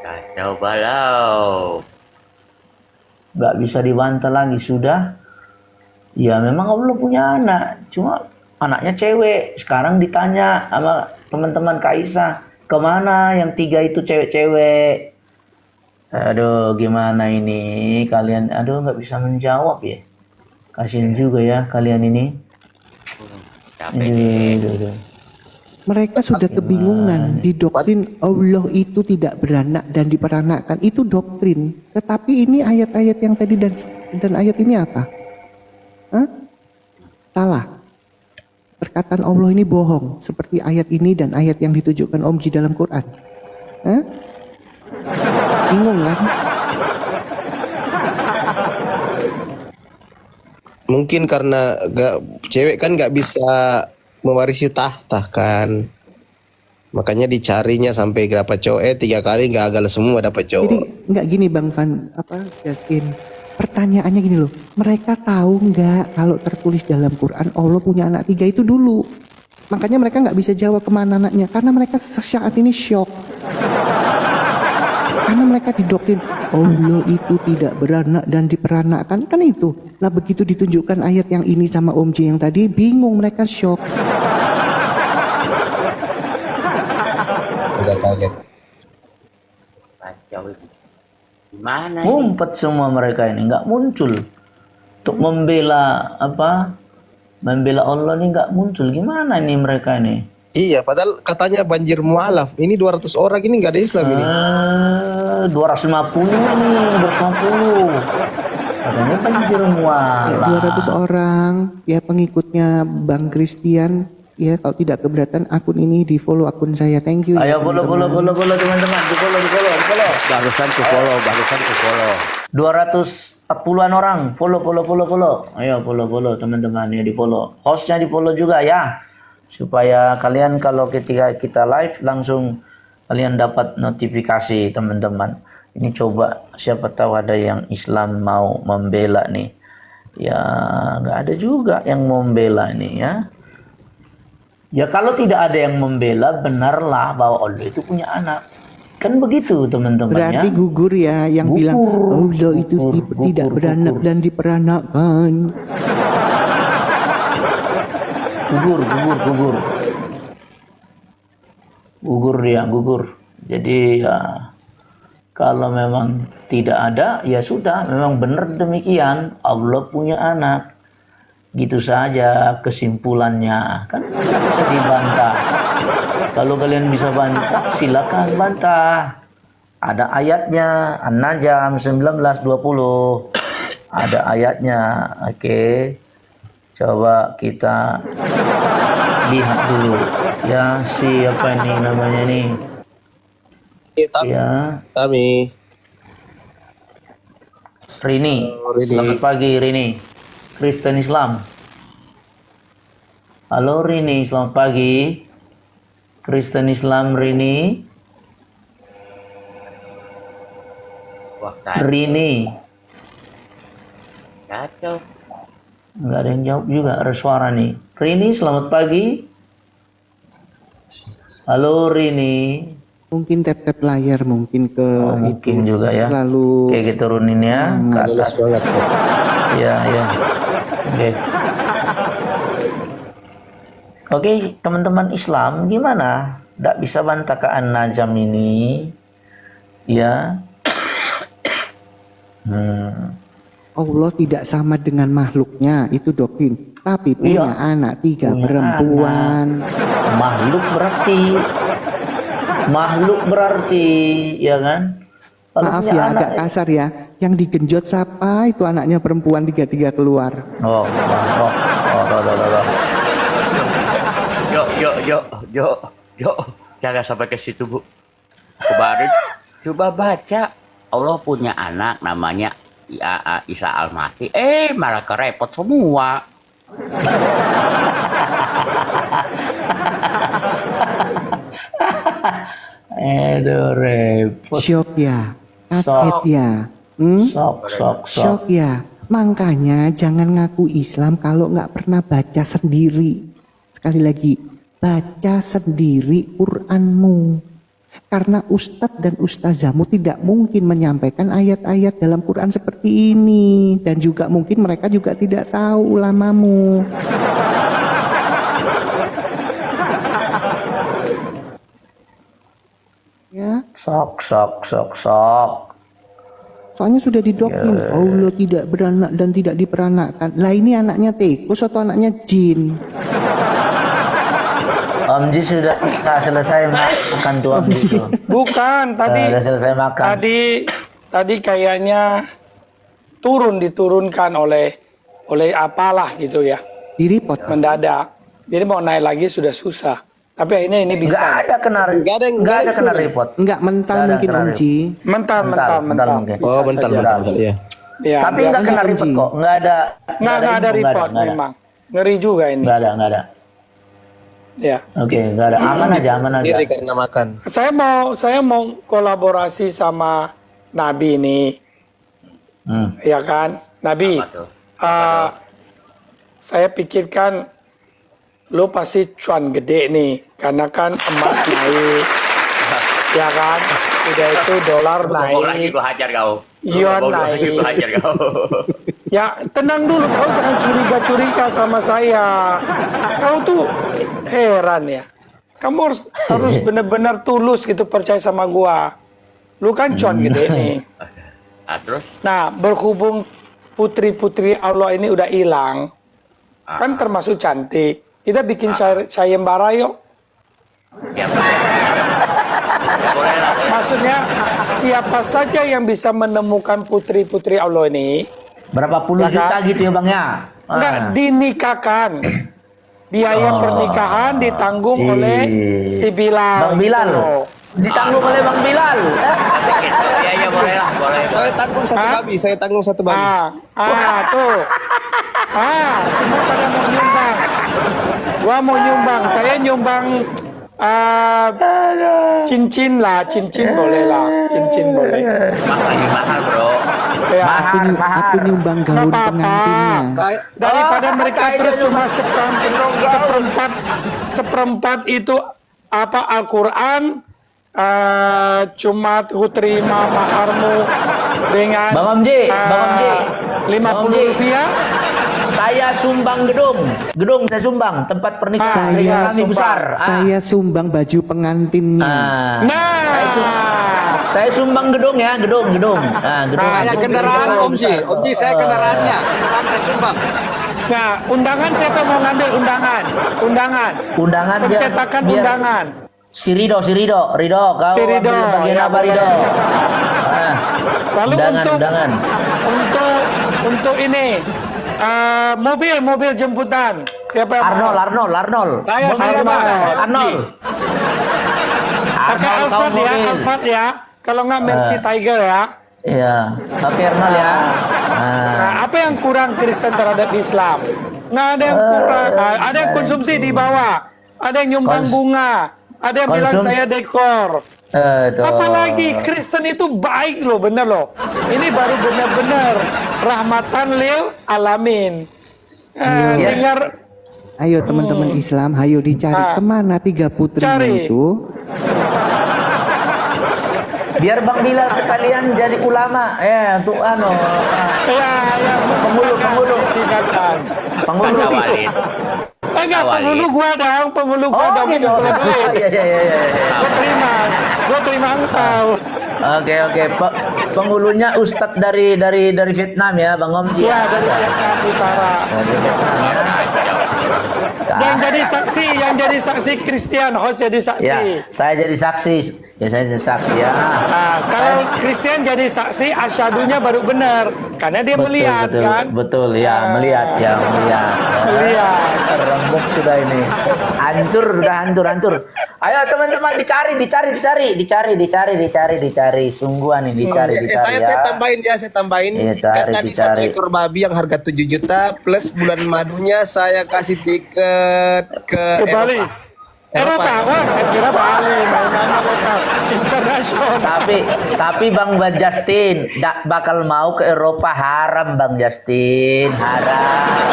Kacau balau. Gak bisa dibantah lagi sudah. Ya memang Allah punya anak. Cuma anaknya cewek. Sekarang ditanya sama teman-teman Kaisa, kemana yang 3 itu cewek-cewek? Aduh gimana ini kalian, aduh nggak bisa menjawab ya. Kasian juga ya kalian ini. Capek. Aduh. Mereka sudah kebingungan. Di doktrin Allah itu tidak beranak dan diperanakkan. Itu doktrin. Tetapi ini ayat-ayat yang tadi dan ayat ini apa? Hah? Salah. Perkataan Allah ini bohong. Seperti ayat ini dan ayat yang ditujukan Om Ji dalam Quran. Hah? Bingung kan? Mungkin karena cewek kan nggak bisa mewarisi tahta kan. Makanya dicarinya sampai dapat cowok 3 kali gagal semua dapat cowok. Jadi nggak gini Bang Justin. Pertanyaannya gini loh, mereka tahu nggak kalau tertulis dalam Quran Allah punya anak 3 itu dulu. Makanya mereka nggak bisa jawab kemana anaknya, karena mereka saat ini syok. Karena mereka didoktrin Allah itu tidak beranak dan diperanakkan, kan itu. Nah begitu ditunjukkan ayat yang ini sama Om Ji yang tadi, bingung, mereka syok. Udah kaget. Kacau ini. Gimana ini? Ngumpet semua mereka ini, nggak muncul untuk membela membela Allah ini, nggak muncul. Gimana ini mereka ini? Iya, padahal katanya banjir mualaf. Ini 200 orang ini nggak ada Islam ini. 250 nih, 250. Katanya banjir Ya, mualaf. 200 orang ya pengikutnya Bang Christian. Ya kalau tidak keberatan akun ini di follow akun saya. Thank you. Ayo ya, follow teman-teman, di follow. Barusan ku follow. 240-an orang, follow. Ayo follow teman-teman ya, di follow. Hostnya di follow juga ya. Supaya kalian kalau ketika kita live langsung kalian dapat notifikasi teman-teman. Ini coba siapa tahu ada yang Islam mau membela nih. Ya nggak ada juga yang membela nih ya. Ya kalau tidak ada yang membela, benarlah bahwa Allah itu punya anak. Kan begitu teman-teman ya. Berarti gugur ya yang Gugur, bilang Allah itu tidak gugur. beranak dan diperanakkan. Gugur. Jadi ya kalau memang tidak ada ya sudah, memang benar demikian, Allah punya anak. Gitu saja kesimpulannya, kan tidak bisa dibantah. Kalau kalian bisa bantah, silakan bantah. Ada ayatnya, An-Najm 19:20. Ada ayatnya. Oke. Coba kita lihat dulu ya, siapa ini namanya nih? Ya, Tami. Rini. Rini. Selamat pagi Rini. Kristen Islam. Halo Rini, selamat pagi. Kristen Islam Rini. Wah, kacau. Rini. Kacau. Nggak ada yang jawab juga, ada suara nih. Rini, selamat pagi. Halo Rini. Mungkin tap-tap layar mungkin ke Mungkin itu. juga ya. Lalu Oke, kita turunin ya. Ke Males atas. banget. Iya, iya. Oke. Oke, teman-teman Islam, gimana? Nggak bisa bantah ke An-Najm ini? Ya. Allah tidak sama dengan makhluknya, itu doktrin. Tapi punya anak 3 Punya perempuan. Makhluk berarti, ya kan? Kalau Maaf punya ya, anak- agak kasar ya. Yang digenjot siapa? Itu anaknya perempuan 3 keluar. Oh. Yuk, jangan sampai ke situ, Bu. Kemarin coba baca, Allah punya anak namanya Isa Al-Mahdi. Malah kerepot semua. Aduh, repot. Syok ya, kaget ya. Syok ya. Makanya jangan ngaku Islam kalau nggak pernah baca sendiri. Sekali lagi, baca sendiri Quranmu. Karena ustadz dan ustazamu tidak mungkin menyampaikan ayat-ayat dalam Quran seperti ini. Dan juga mungkin mereka juga tidak tahu ulamamu. Ya, Sok. soalnya sudah didoktrin Allah tidak beranak dan tidak diperanakkan. Lah ini anaknya tikus atau anaknya jin? Om Ji sudah selesai makan tuh Om Ji tuh. Bukan, Sudah selesai makan. tadi kayaknya diturunkan oleh apalah gitu ya, Di report. mendadak. Jadi mau naik lagi sudah susah. Tapi akhirnya ini Nggak bisa. ada kena Nggak ada yang kena turun. repot. Enggak mental Nggak ada mungkin kena Om Ji. Mental mungkin. Oh, bentar. Ya. Ya, Tapi nggak biasa. kena repot kok. Nggak ada. Nggak ada info, report nggak ada. memang. Ngeri juga ini. Nggak ada. Ya. Oke, nggak ada. Aman aja. Diri karena makan. Saya mau kolaborasi sama Nabi ini, ya kan? Nabi, Apa tuh? saya pikirkan lo pasti cuan gede nih, karena kan emas naik, ya kan? Sudah itu dolar Bohong lagi naik, gua hajar kau. Yuan Bohong lagi naik. gua hajar kau. Ya tenang dulu, kau jangan curiga-curiga sama saya. Kau tuh heran ya. Kamu harus benar-benar tulus gitu percaya sama gua. Lu kan cuan gede nih. Terus? Nah, berhubung putri-putri Allah ini udah hilang, kan termasuk cantik. Kita bikin sayembara yuk. Ya, boleh lah. Maksudnya siapa saja yang bisa menemukan putri-putri Allah ini, Berapa puluh Ya kan? juta gitu ya Bang ya? enggak dinikahkan. Biaya pernikahan ditanggung oleh si Bilal. Bang Bilal. Gitu. Ditanggung oleh Bang Bilal. Ya, boleh lah, boleh. Saya tanggung satu babi. Tuh. Semua pada mau nyumbang. Gua mau nyumbang. Saya nyumbang cincin boleh lah. Cincin boleh. Makanya mahal, Bro. Ya. Aku nyumbang gaun Nggak apa-apa. pengantinnya. Daripada mereka terus cuma seperempat itu apa Al-Quran, cuma ku terima maharmu dengan Bang Om Ji, 50 rupiah. Saya sumbang gedung saya sumbang tempat pernikahan Saya kami besar. Saya sumbang baju pengantinnya. Saya sumbang gedung ya, gedung. Gedung. Kendaraan Om Ji, saya kendaraannya. Kendaraan saya sumbang. Nah, undangan siapa mau ngambil undangan? Undangan Pencetakan biar- undangan. Si Rido, kau Si Rido, ambil bagian ya, apa Rido? boleh. Lalu undangan. untuk ini mobil jemputan. Siapa yang mau? Arnold. Saya Arnold. Pakai Arnold, kau Alphard mobil. ya. Kalau nggak Mercy Tiger ya. Iya, oke Arnold ya. Nah, apa yang kurang Kristen terhadap Islam? Nggak ada yang kurang. Ada yang konsumsi di bawah. Ada yang nyumbang bunga. Ada yang bilang Konsumsi. saya dekor. Apalagi Kristen itu baik loh, bener loh. Ini baru benar-benar rahmatan lil alamin. Dengar, Ayo teman-teman Islam, ayo dicari kemana 3 putrinya Cari. itu. Biar Bang Bilal sekalian jadi ulama untuk ya, penghulu. tingkatkan. penghulu. Walid. Enggak, Awalin. penghulu gua dong, penghulu gua dong. Gitu. Kalau duit. Iya. Gua terima engkau. Oke. Penghulunya Ustadz dari Vietnam ya, Bang Omji. Ya, dari Vietnam Utara. Dari Vietnam ya. Yang jadi saksi Christian, host jadi saksi. Ya, saya jadi saksi. Ya. Kalau Christian jadi saksi, asyadunya baru benar, karena dia melihat kan. Betul ya, melihat. Melihat. Rembuk sudah ini. Hancur. Ayo teman-teman dicari. Sungguhan ini dicari Saya tambahin ya, Iya, kan tadi satu dicari. ekor babi yang harga 7 juta plus bulan madunya saya kasih tiket ke Bali. Eropa, wah, saya kira Bali, main-main lokal, internasional. Tapi Bang Justin bakal mau ke Eropa, haram Bang Justin, haram.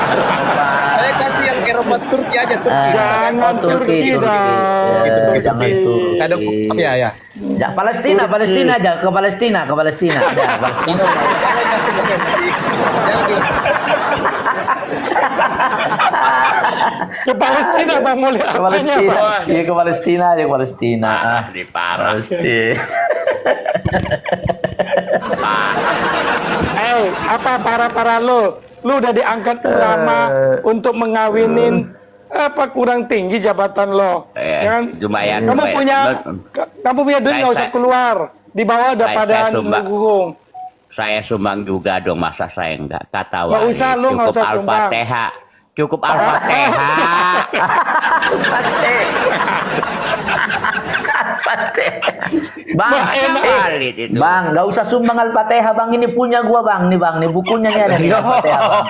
Saya kasih yang Eropa Turki aja Turki. Jangan Turki dong. Jangan itu. Ada ya. Ya, Palestina aja, ke Palestina. Ya, Palestina. Ke Palestina Bang, mau lihat Ke apanya Palestina. Bang? Iya, ke Palestina aja, ke Palestina. Di parah. Palestina. Apa para lu udah diangkat ulama untuk mengawinin apa kurang tinggi jabatan lo? Ya kan? Lumayan. Kamu punya duit nggak usah Saya- keluar, di bawah ada Saya pada sumbang. hukum. Saya sumbang juga dong, masa saya enggak? Kata Nggak Walid, usah, lu nggak cukup usah sumbang. Al-Fatihah. Cukup Al-Fatihah. Bang, Walid itu. Bang, nggak usah sumbang Al-Fatihah, Bang. Ini punya gua, Bang. Nih, Bang. Nih bukunya nih ada nih Al-Fatihah, Bang.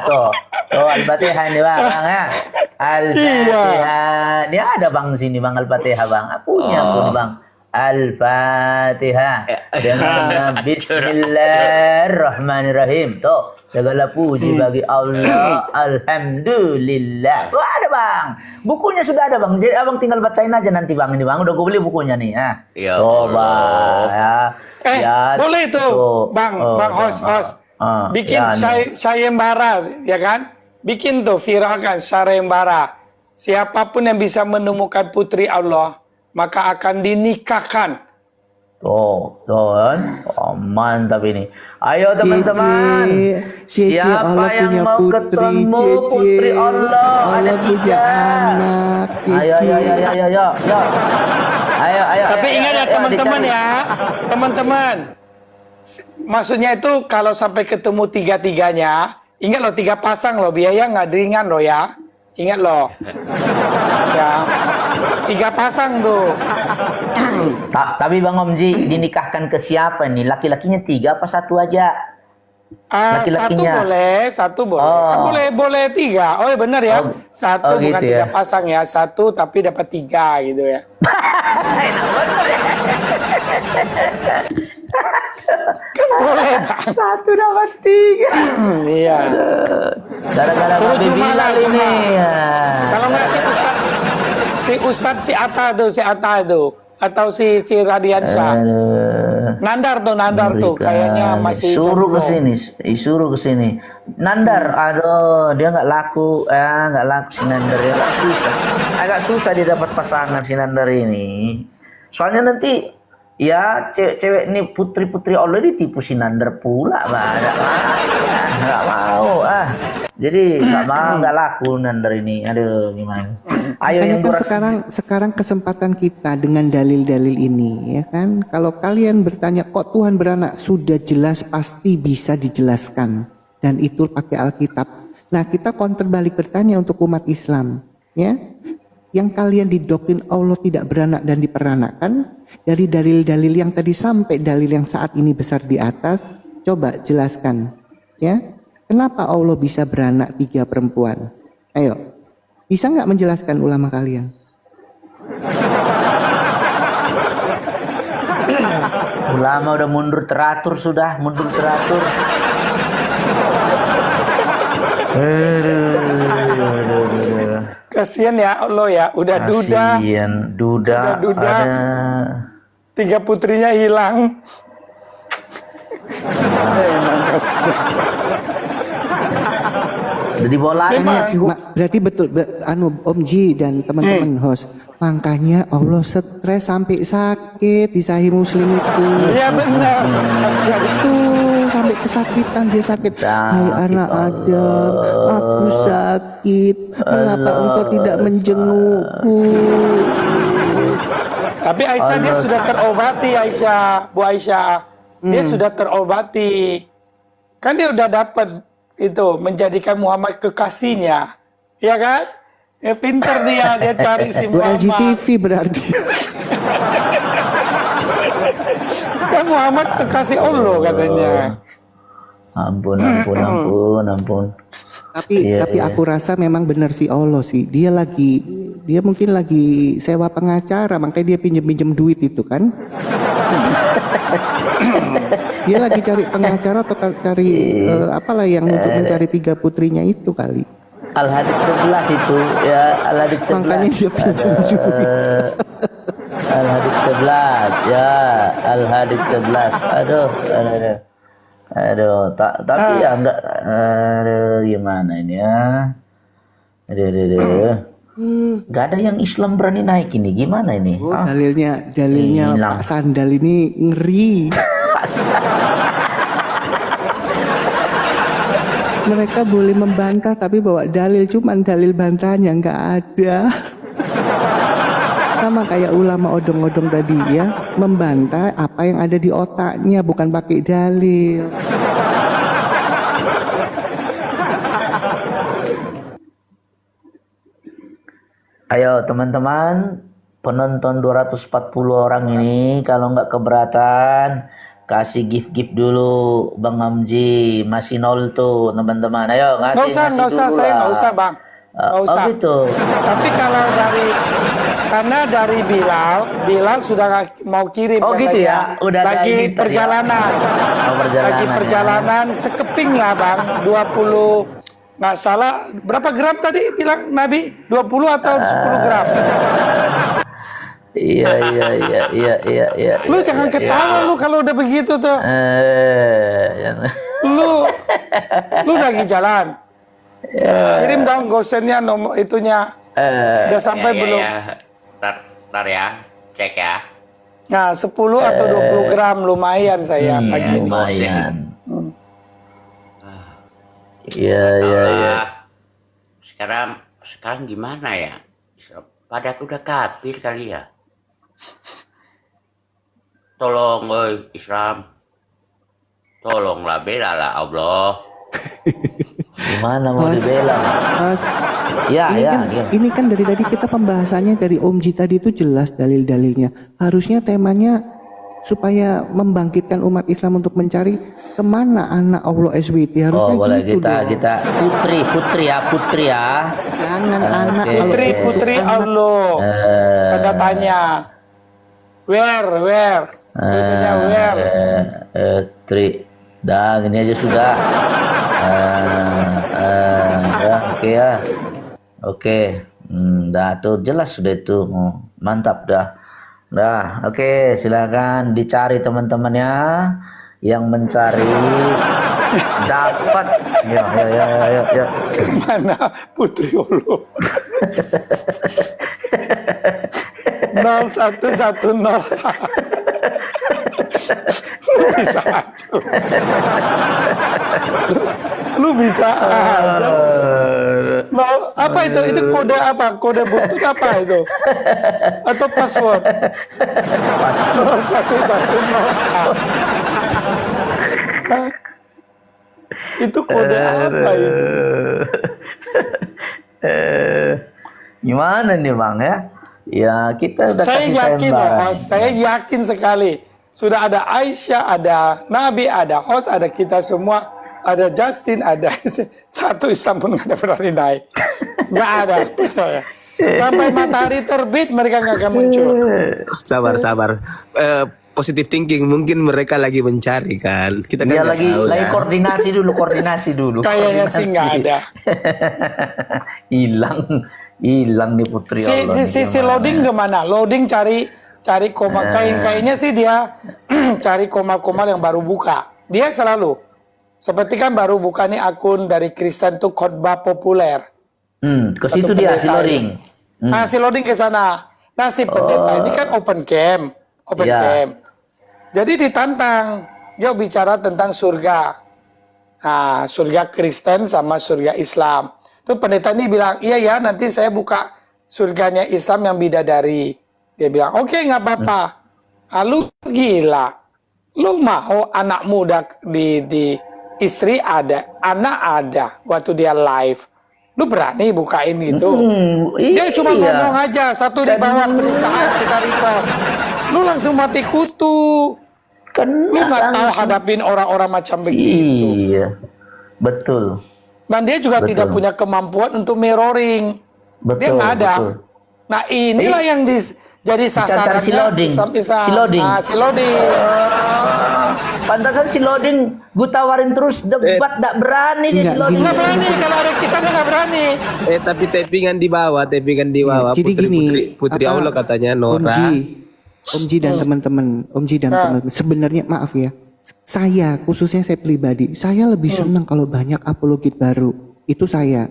Tuh. Tuh Al-Fatihah nih, Bang, ya. Al-Fatihah. Dia ada, Bang, sini, Bang, Al-Fatihah, Bang. Punya aku nih, Bang. Al-Fatihah. Dengan Bismillahirrahmanirrahim. Tuh. Segala puji bagi Allah. Alhamdulillah. Tuh ada, Bang. Bukunya sudah ada, Bang. Jadi Abang tinggal bacain aja nanti, Bang. Ini, Bang. Udah gue beli bukunya nih. Ya Tuh, Allah. Bang. Ya. Boleh tuh, Bang host. Bikin sayembara, ya kan? Bikin tuh, viralkan sayembara. Siapapun yang bisa menemukan putri Allah, maka akan dinikahkan. Tuh kan? Oh, mantap ini. Ayo teman-teman. Cici, Siapa Allah yang punya mau putri, ketemu Cici. putri Allah? Allah Ada punya 3. anak, Ayo. Cici. Ayo. Tapi ingat ya teman-teman dicari. ya, teman-teman. Maksudnya itu kalau sampai ketemu 3-3-nya, ingat loh 3 pasang loh, biaya nggak ringan loh ya. Ingat loh. Ya. 3 pasang tuh. Tapi Bang Omji dinikahkan ke siapa nih? Laki-lakinya 3 apa 1 aja? Satu boleh. Oh. Kan boleh 3. Oh, benar ya. Oh. Satu Oh, bukan gitu 3 ya. pasang ya. 1 tapi dapat 3 gitu ya. Kan boleh, Bang. 1 dapat 3. Iya. Gara-gara Suruh Babi Juma lah, Bilal ini. Juma. Ya. Kalau nggak si Ustadz si Atta tuh, atau si Radiansyah. Nandar tuh kayaknya masih suruh jomblo. suruh ke sini. Nandar, aduh, dia nggak laku si Nandar, ya agak susah dia dapat pasangan si Nandar ini. Soalnya nanti ya cewek-cewek ini putri-putri Allah ditipu si Nandar pula, nggak mau. Jadi nggak laku Nandar ini. Aduh, gimana? Ayo Makanya yang kan sekarang kesempatan kita dengan dalil-dalil ini, ya kan? Kalau kalian bertanya kok Tuhan beranak, sudah jelas pasti bisa dijelaskan, dan itu pakai Alkitab. Nah, kita counter balik bertanya untuk umat Islam, ya, yang kalian didoktrin Allah tidak beranak dan diperanakkan dari dalil-dalil yang tadi sampai dalil yang saat ini besar di atas. Coba jelaskan, ya, kenapa Allah bisa beranak 3 perempuan? Ayo. Bisa nggak menjelaskan ulama kalian? Ulama udah mundur teratur sudah, mundur teratur. Kasihan ya Allah ya, udah duda. Kasihan, duda. Udah duda. Ada. 3 putrinya hilang. Emang kasihan. Udah dibawa lagi. Berarti betul, Om Ji dan teman-teman host. Makanya Allah stres sampai sakit di Sahih Muslim itu. Iya benar. Ya itu sampai kesakitan dia sakit. Hai anak Adam, aku sakit. Mengapa engkau tidak menjengukku? Tapi Aisyah dia sudah terobati, Aisyah, Bu Aisyah. Dia sudah terobati. Kan dia udah dapat itu menjadikan Muhammad kekasihnya. Ya kan? Ya pinter dia cari si Bu Muhammad. LGTV berarti. Kan Muhammad kekasih Allah katanya. Ampun. Tapi aku rasa memang benar si Allah sih. Dia mungkin lagi sewa pengacara, makanya dia pinjem duit itu kan. Dia lagi cari pengacara atau cari apalah yang untuk mencari 3 putrinya itu kali. Al-Hadid 11 itu ya, Al-Hadid 11. Makanya dia pinjem duit. Al-Hadid 11 ya, Al-Hadid 11. Aduh, tapi ya enggak, gimana ini ya? Enggak ada yang Islam berani naik ini, gimana ini? Oh, dalilnya Pak Sandal ini ngeri. Mereka boleh membantah tapi bawa dalil, cuman dalil bantahannya nggak ada. Sama kayak ulama odong-odong tadi ya, membantah apa yang ada di otaknya, bukan pakai dalil. Ayo teman-teman, penonton 240 orang ini kalau nggak keberatan, kasih gift dulu Bang Amji, masih 0 tuh teman-teman. Ayo ngasih. Nggak usah, saya nggak usah Bang. Nggak usah. Oh gitu. Tapi kalau karena dari Bilal sudah mau kirim. Oh gitu ya, udah lagi perjalanan. Lagi perjalanan sekeping lah Bang, 20 nggak salah berapa gram tadi bilang Nabi? 20 atau 10 gram? Iya. Lu jangan ketawa lu kalau udah begitu tuh. Lu lagi jalan. Kirim dong gosennya nomor itunya. Udah sampai belum? Ntar ya, cek ya. Nah, 10 atau 20 gram lumayan saya pagi ini. Lumayan. Iya. Sekarang gimana ya? Pada udah kafir kali ya. Tolong, Islam. Tolonglah, bela lah Allah. Gimana mau dibela? Mas, Ya. ini kan dari tadi kita pembahasannya dari Om Ji tadi itu jelas dalil-dalilnya. Harusnya temanya supaya membangkitkan umat Islam untuk mencari kemana anak Allah SWT. Harusnya boleh gitu kita putri ya. Jangan anak Putri Allah. Tanda tanya. Where? Biasanya where? Tri. Dah, gini aja sudah. Ya, oke. Dah tuh jelas sudah itu. Mantap dah. Oke, silakan dicari teman-temannya yang mencari dapat. Ya. Mana Putri Allah? 0110. Lu bisa aja. Lu bisa aja. Mau apa itu? Itu kode apa? Kode butut apa itu? Atau password? 0110. Itu kode apa itu? Gimana nih Bang ya? Ya kita udah Saya kasih yakin sayembara. loh, saya yakin sekali. Sudah ada Aisyah, ada Nabi, ada host, ada kita semua, ada Justin, ada satu Islam pun nggak ada berani naik. Nggak ada. Percaya. Sampai matahari terbit mereka nggak akan muncul. Sabar. positive thinking, mungkin mereka lagi mencari kan. Kita kan Dia nggak lagi tahu lagi ya. koordinasi dulu. Kayaknya sih nggak ada. Hilang nih putri Allah. Si loading kemana? Loading cari koma. Kayaknya sih dia cari koma-koma yang baru buka. Dia selalu seperti kan baru buka nih akun dari Kristen tuh khotbah populer. Ke situ dia si loading. Nah, si loading ke sana. Nah, si pendeta ini kan open camp. Iya. Jadi ditantang. Dia bicara tentang surga. Nah, surga Kristen sama surga Islam. Tuh pendeta ini bilang, iya ya nanti saya buka surganya Islam yang bidadari. Dia bilang, oke nggak apa-apa. Lu gila. Lu mau anak muda di istri ada, anak ada waktu dia live. Lu berani bukain itu? Dia cuma ngomong aja, satu di bawah penistaan kita record. Lu langsung mati kutu. Lu nggak tahu hadapin orang-orang macam begitu. Iya, betul. Dan dia juga tidak punya kemampuan untuk mirroring. Dia nggak ada. Betul. Nah inilah yang jadi sasarannya si loading. Islam. Si loading. Nah, si loading. Pantasan si loading, gue tawarin terus debat, nggak berani dia si Nggak, loading. Nggak berani, kalau ada kita nggak berani. Tapi tappingan di bawah. Jadi gini, Putri apa, Allah katanya Nora. Om Ji dan teman-teman, teman-teman, sebenarnya maaf ya, saya khususnya saya pribadi, saya lebih senang kalau banyak apologet baru. Itu saya.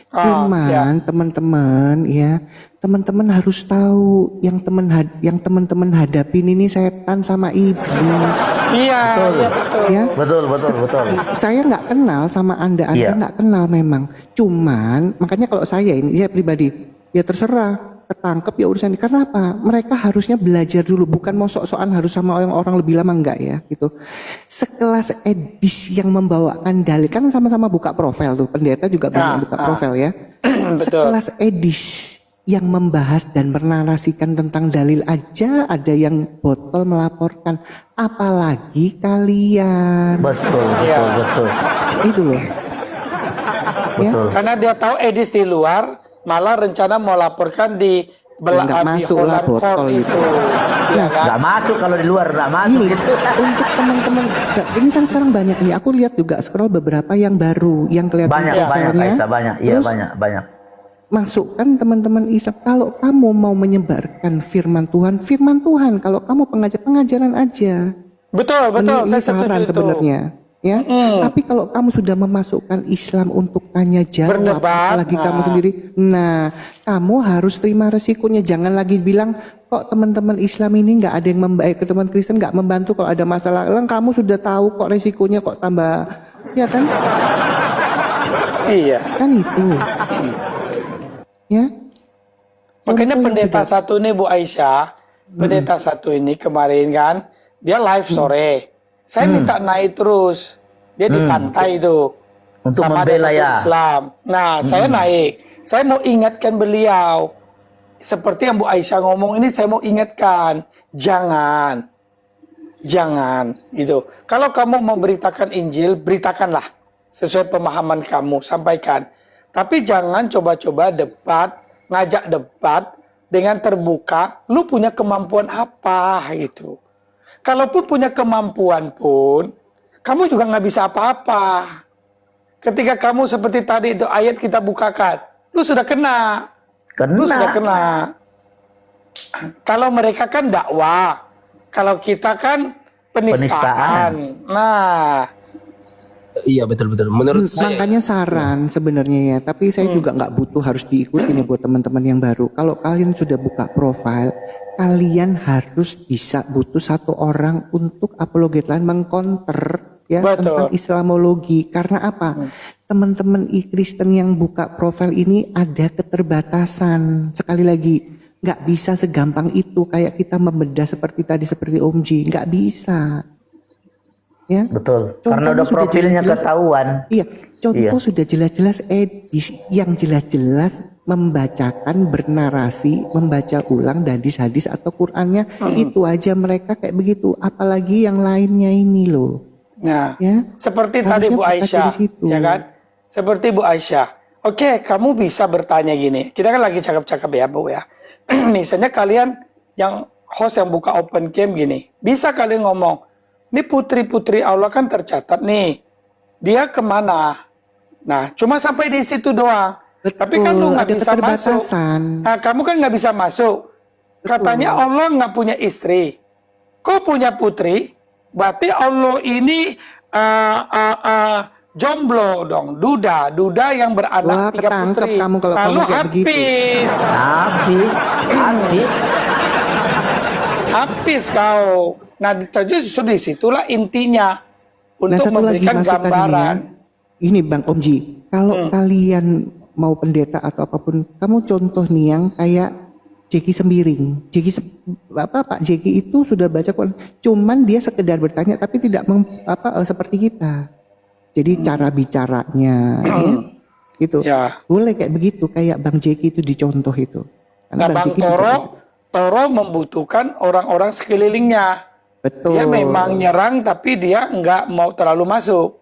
Cuman teman-teman ya, teman-teman harus tahu yang teman-teman hadapin ini setan sama iblis. Iya, Betul. iya betul. Ya, Betul. saya nggak kenal sama Anda nggak kenal memang. Cuman makanya kalau saya pribadi, ya terserah ketangkep ya urusan ini. Karena apa? Mereka harusnya belajar dulu, bukan mau sok-sokan harus sama orang lebih lama, enggak ya gitu. Sekelas Edis yang membawakan dalil, kan sama-sama buka profil tuh, pendeta juga banyak buka profil ya. Sekelas Edis yang membahas dan menarasikan tentang dalil aja ada yang botol melaporkan, apalagi kalian. Betul. Itu loh. Ya. Karena dia tahu Edis di luar, malah rencana mau laporkan di Nggak masuk lah botol itu. Iya kan? Nggak masuk kalau di luar, nggak masuk Ini gitu. untuk teman-teman, ini kan sekarang banyak nih. Aku lihat juga scroll beberapa yang baru, yang kelihatan profilnya. Iya Terus banyak. masukkan teman-teman Islam. Kalau kamu mau menyebarkan firman Tuhan. Kalau kamu pengajaran aja. Betul. Ini Saya setuju saran itu. sebenarnya. Ya, tapi kalau kamu sudah memasukkan Islam untuk tanya jawab, Berdebat, apalagi kamu sendiri, nah kamu harus terima resikonya. Jangan lagi bilang kok teman-teman Islam ini nggak ada yang membaik, teman Kristen nggak membantu kalau ada masalah. Lang kamu sudah tahu kok resikonya kok tambah, ya kan? Iya. Kan itu, ya. Makanya Contoh yang pendeta sudah- satu ini Bu Aisyah, pendeta satu ini kemarin kan, dia live sore. Saya minta naik terus. Dia di pantai itu. Untuk sama ada membela satu ya. Islam. Nah, saya naik. Saya mau ingatkan beliau. Seperti yang Bu Aisyah ngomong ini, saya mau ingatkan. Jangan gitu. Kalau kamu mau beritakan Injil, beritakanlah sesuai pemahaman kamu, sampaikan. Tapi jangan coba-coba ngajak debat dengan terbuka. Lu punya kemampuan apa gitu? Kalaupun punya kemampuan pun, kamu juga nggak bisa apa-apa. Ketika kamu seperti tadi itu ayat kita bukakan, lu sudah kena. Lu sudah kena. Kalau mereka kan dakwah, kalau kita kan penistaan. Nah, Iya betul. Menurut saya. Makanya saran sebenarnya ya, tapi saya juga nggak butuh harus diikuti nih buat teman-teman yang baru. Kalau kalian sudah buka profil, kalian harus bisa butuh satu orang untuk apologet lain mengkonter ya tentang Islamologi. Karena apa? Teman-teman Kristen yang buka profil ini ada keterbatasan. Sekali lagi, nggak bisa segampang itu kayak kita membedah seperti tadi seperti Om Ji, nggak bisa. Ya. Betul. Contohnya Karena udah sudah profilnya jelas-jelas- ketahuan. Iya, contoh sudah jelas-jelas Edis yang jelas-jelas membacakan, bernarasi, membaca ulang hadis-hadis atau Qur'annya, itu aja mereka kayak begitu, apalagi yang lainnya ini loh. nah, Ya. seperti tadi Harusnya Bu kita Aisyah, dari situ. ya kan? Seperti Bu Aisyah. Oke, kamu bisa bertanya gini. Kita kan lagi cakap-cakap ya Bu ya. Misalnya kalian yang host yang buka open cam gini, bisa kalian ngomong, ini putri-putri Allah kan tercatat nih, dia kemana? Nah, cuma sampai di situ doang. Tapi kan lu nggak ada bisa masuk. keterbatasan. Nah, kamu kan nggak bisa masuk. Katanya Allah nggak punya istri. Kau punya putri, berarti Allah ini jomblo dong, duda yang Wah, beranak 3 ketangkep putri. kamu kalau Lalu kamu kayak begitu. habis kau. Nah, justru disitulah intinya Nah, untuk satu lagi memberikan masukan gambaran. Ini Bang Omji, kalau kalian mau pendeta atau apapun, kamu contoh nih yang kayak Jeki Sembiring. Pak Jeki itu sudah baca Quran, cuman dia sekedar bertanya tapi tidak seperti kita. Jadi cara bicaranya itu Ya. boleh kayak begitu, kayak Bang Jeki itu dicontoh itu. Karena Nah, Bang Jeki juga Toro membutuhkan orang-orang sekelilingnya. betul. Dia memang nyerang tapi dia nggak mau terlalu masuk.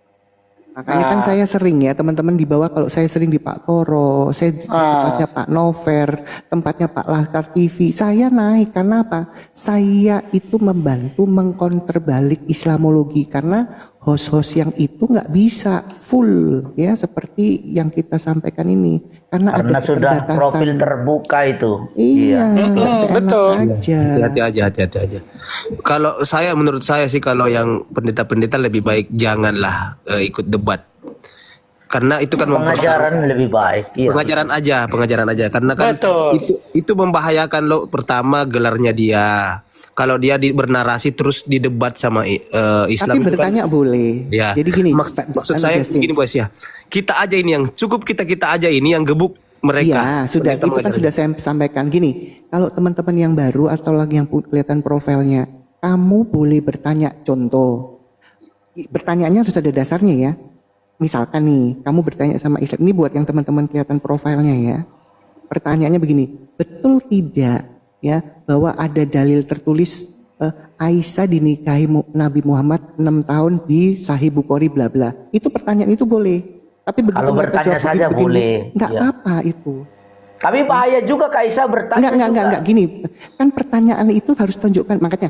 Makanya kan saya sering ya teman-teman di bawah, kalau saya sering di Pak Toro, saya di tempatnya Pak Nover, tempatnya Pak Laskar TV, saya naik karena apa? Saya itu membantu mengkonter balik Islamologi karena host-host yang itu nggak bisa full ya seperti yang kita sampaikan ini karena ada sudah keterbatasan. profil terbuka itu. Iya, nggak seenak betul. aja. Hati-hati aja. Kalau menurut saya sih kalau yang pendeta-pendeta lebih baik janganlah ikut debat. Karena itu kan Pengajaran lebih baik. Iya. pengajaran aja karena kan Betul. itu membahayakan loh. Pertama gelarnya dia. Kalau dia bernarasi terus didebat sama Islam Tapi itu bertanya boleh. ya. Jadi gini, Maksud saya Justin. gini bos ya. Kita aja ini yang cukup kita aja ini yang gebuk mereka. Iya, sudah Mereka itu kan mengajarkan. sudah saya sampaikan gini. Kalau teman-teman yang baru atau lagi yang kelihatan profilnya, kamu boleh bertanya. Contoh, pertanyaannya harus ada dasarnya ya. Misalkan nih, kamu bertanya sama Islam, ini buat yang teman-teman kelihatan profilnya ya. Pertanyaannya begini, betul tidak ya bahwa ada dalil tertulis Aisyah dinikahi Nabi Muhammad 6 tahun di Sahih Bukhari bla bla. Itu pertanyaan itu boleh. Tapi begitu Kalau mereka bertanya jawab saja begini, boleh. nggak Iya. apa-apa itu. Tapi bahaya juga Kak Aisyah bertanya. Enggak gini. Kan pertanyaan itu harus tunjukkan, makanya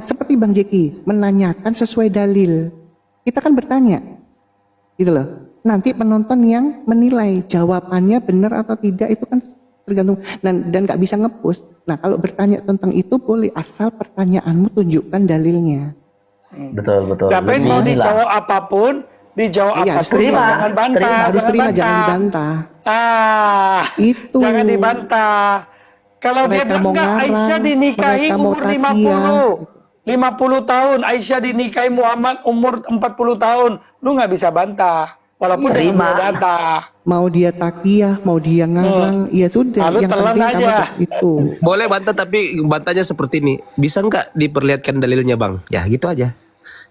seperti Bang Jeki menanyakan sesuai dalil. Kita kan bertanya. Gitu loh. Nanti penonton yang menilai jawabannya benar atau tidak itu kan tergantung dan nggak bisa ngepost. Nah, kalau bertanya tentang itu boleh asal pertanyaanmu tunjukkan dalilnya. Betul. Tapi mau dijawab apapun, dijawab Iya, apapun, terima. jangan bantah. Harus terima, jangan dibantah. Itu. Jangan dibantah. Kalau dia Mereka bilang mau enggak, ngarang, Aisyah dinikahi mereka mau umur takiyah. 50 tahun, Aisyah dinikahi Muhammad umur 40 tahun. Lu nggak bisa bantah. Walaupun dengan Terima. data. Mau dia takiyah, mau dia ngarang, ya sudah. Lalu Yang telan penting kamu aja. itu. Boleh bantah tapi bantahnya seperti ini. Bisa nggak diperlihatkan dalilnya bang? Ya gitu aja.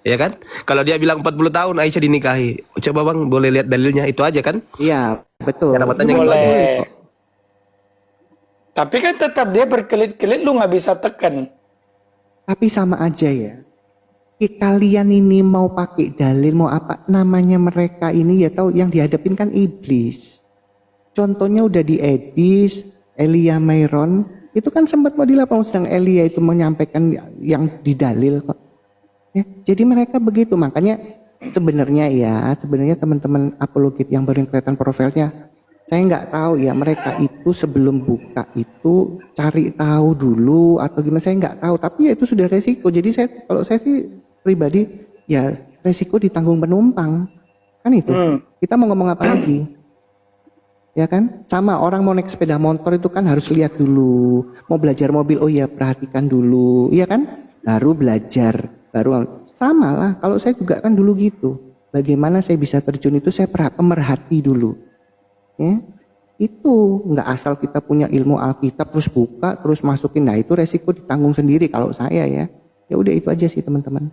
Ya kan? Kalau dia bilang 40 tahun Aisyah dinikahi. Coba bang boleh lihat dalilnya itu aja kan? Iya, betul. Cara bantahnya gitu aja. Boleh. Tapi kan tetap dia berkelit-kelit, lu nggak bisa tekan. Tapi sama aja ya. Kalian ini mau pakai dalil mau apa namanya, mereka ini ya tahu yang dihadapin kan iblis. Contohnya udah di Edis, Elia Mayron itu kan sempat mau dilapor, sedang Elia itu menyampaikan yang di dalil kok. Ya, jadi mereka begitu, makanya sebenarnya teman-teman apologit yang baru kelihatan profilnya, saya nggak tahu ya mereka itu sebelum buka itu cari tahu dulu atau gimana, saya nggak tahu, tapi ya itu sudah resiko. Jadi kalau saya sih pribadi ya resiko ditanggung penumpang kan itu. Kita mau ngomong apa lagi ya kan, sama orang mau naik sepeda motor itu kan harus lihat dulu, mau belajar mobil oh ya perhatikan dulu ya kan, baru belajar, baru sama lah. Kalau saya juga kan dulu gitu, bagaimana saya bisa terjun itu saya pemerhati dulu ya. Itu nggak asal kita punya ilmu Alkitab terus buka terus masukin, nah itu resiko ditanggung sendiri kalau saya ya. Ya udah itu aja sih teman-teman.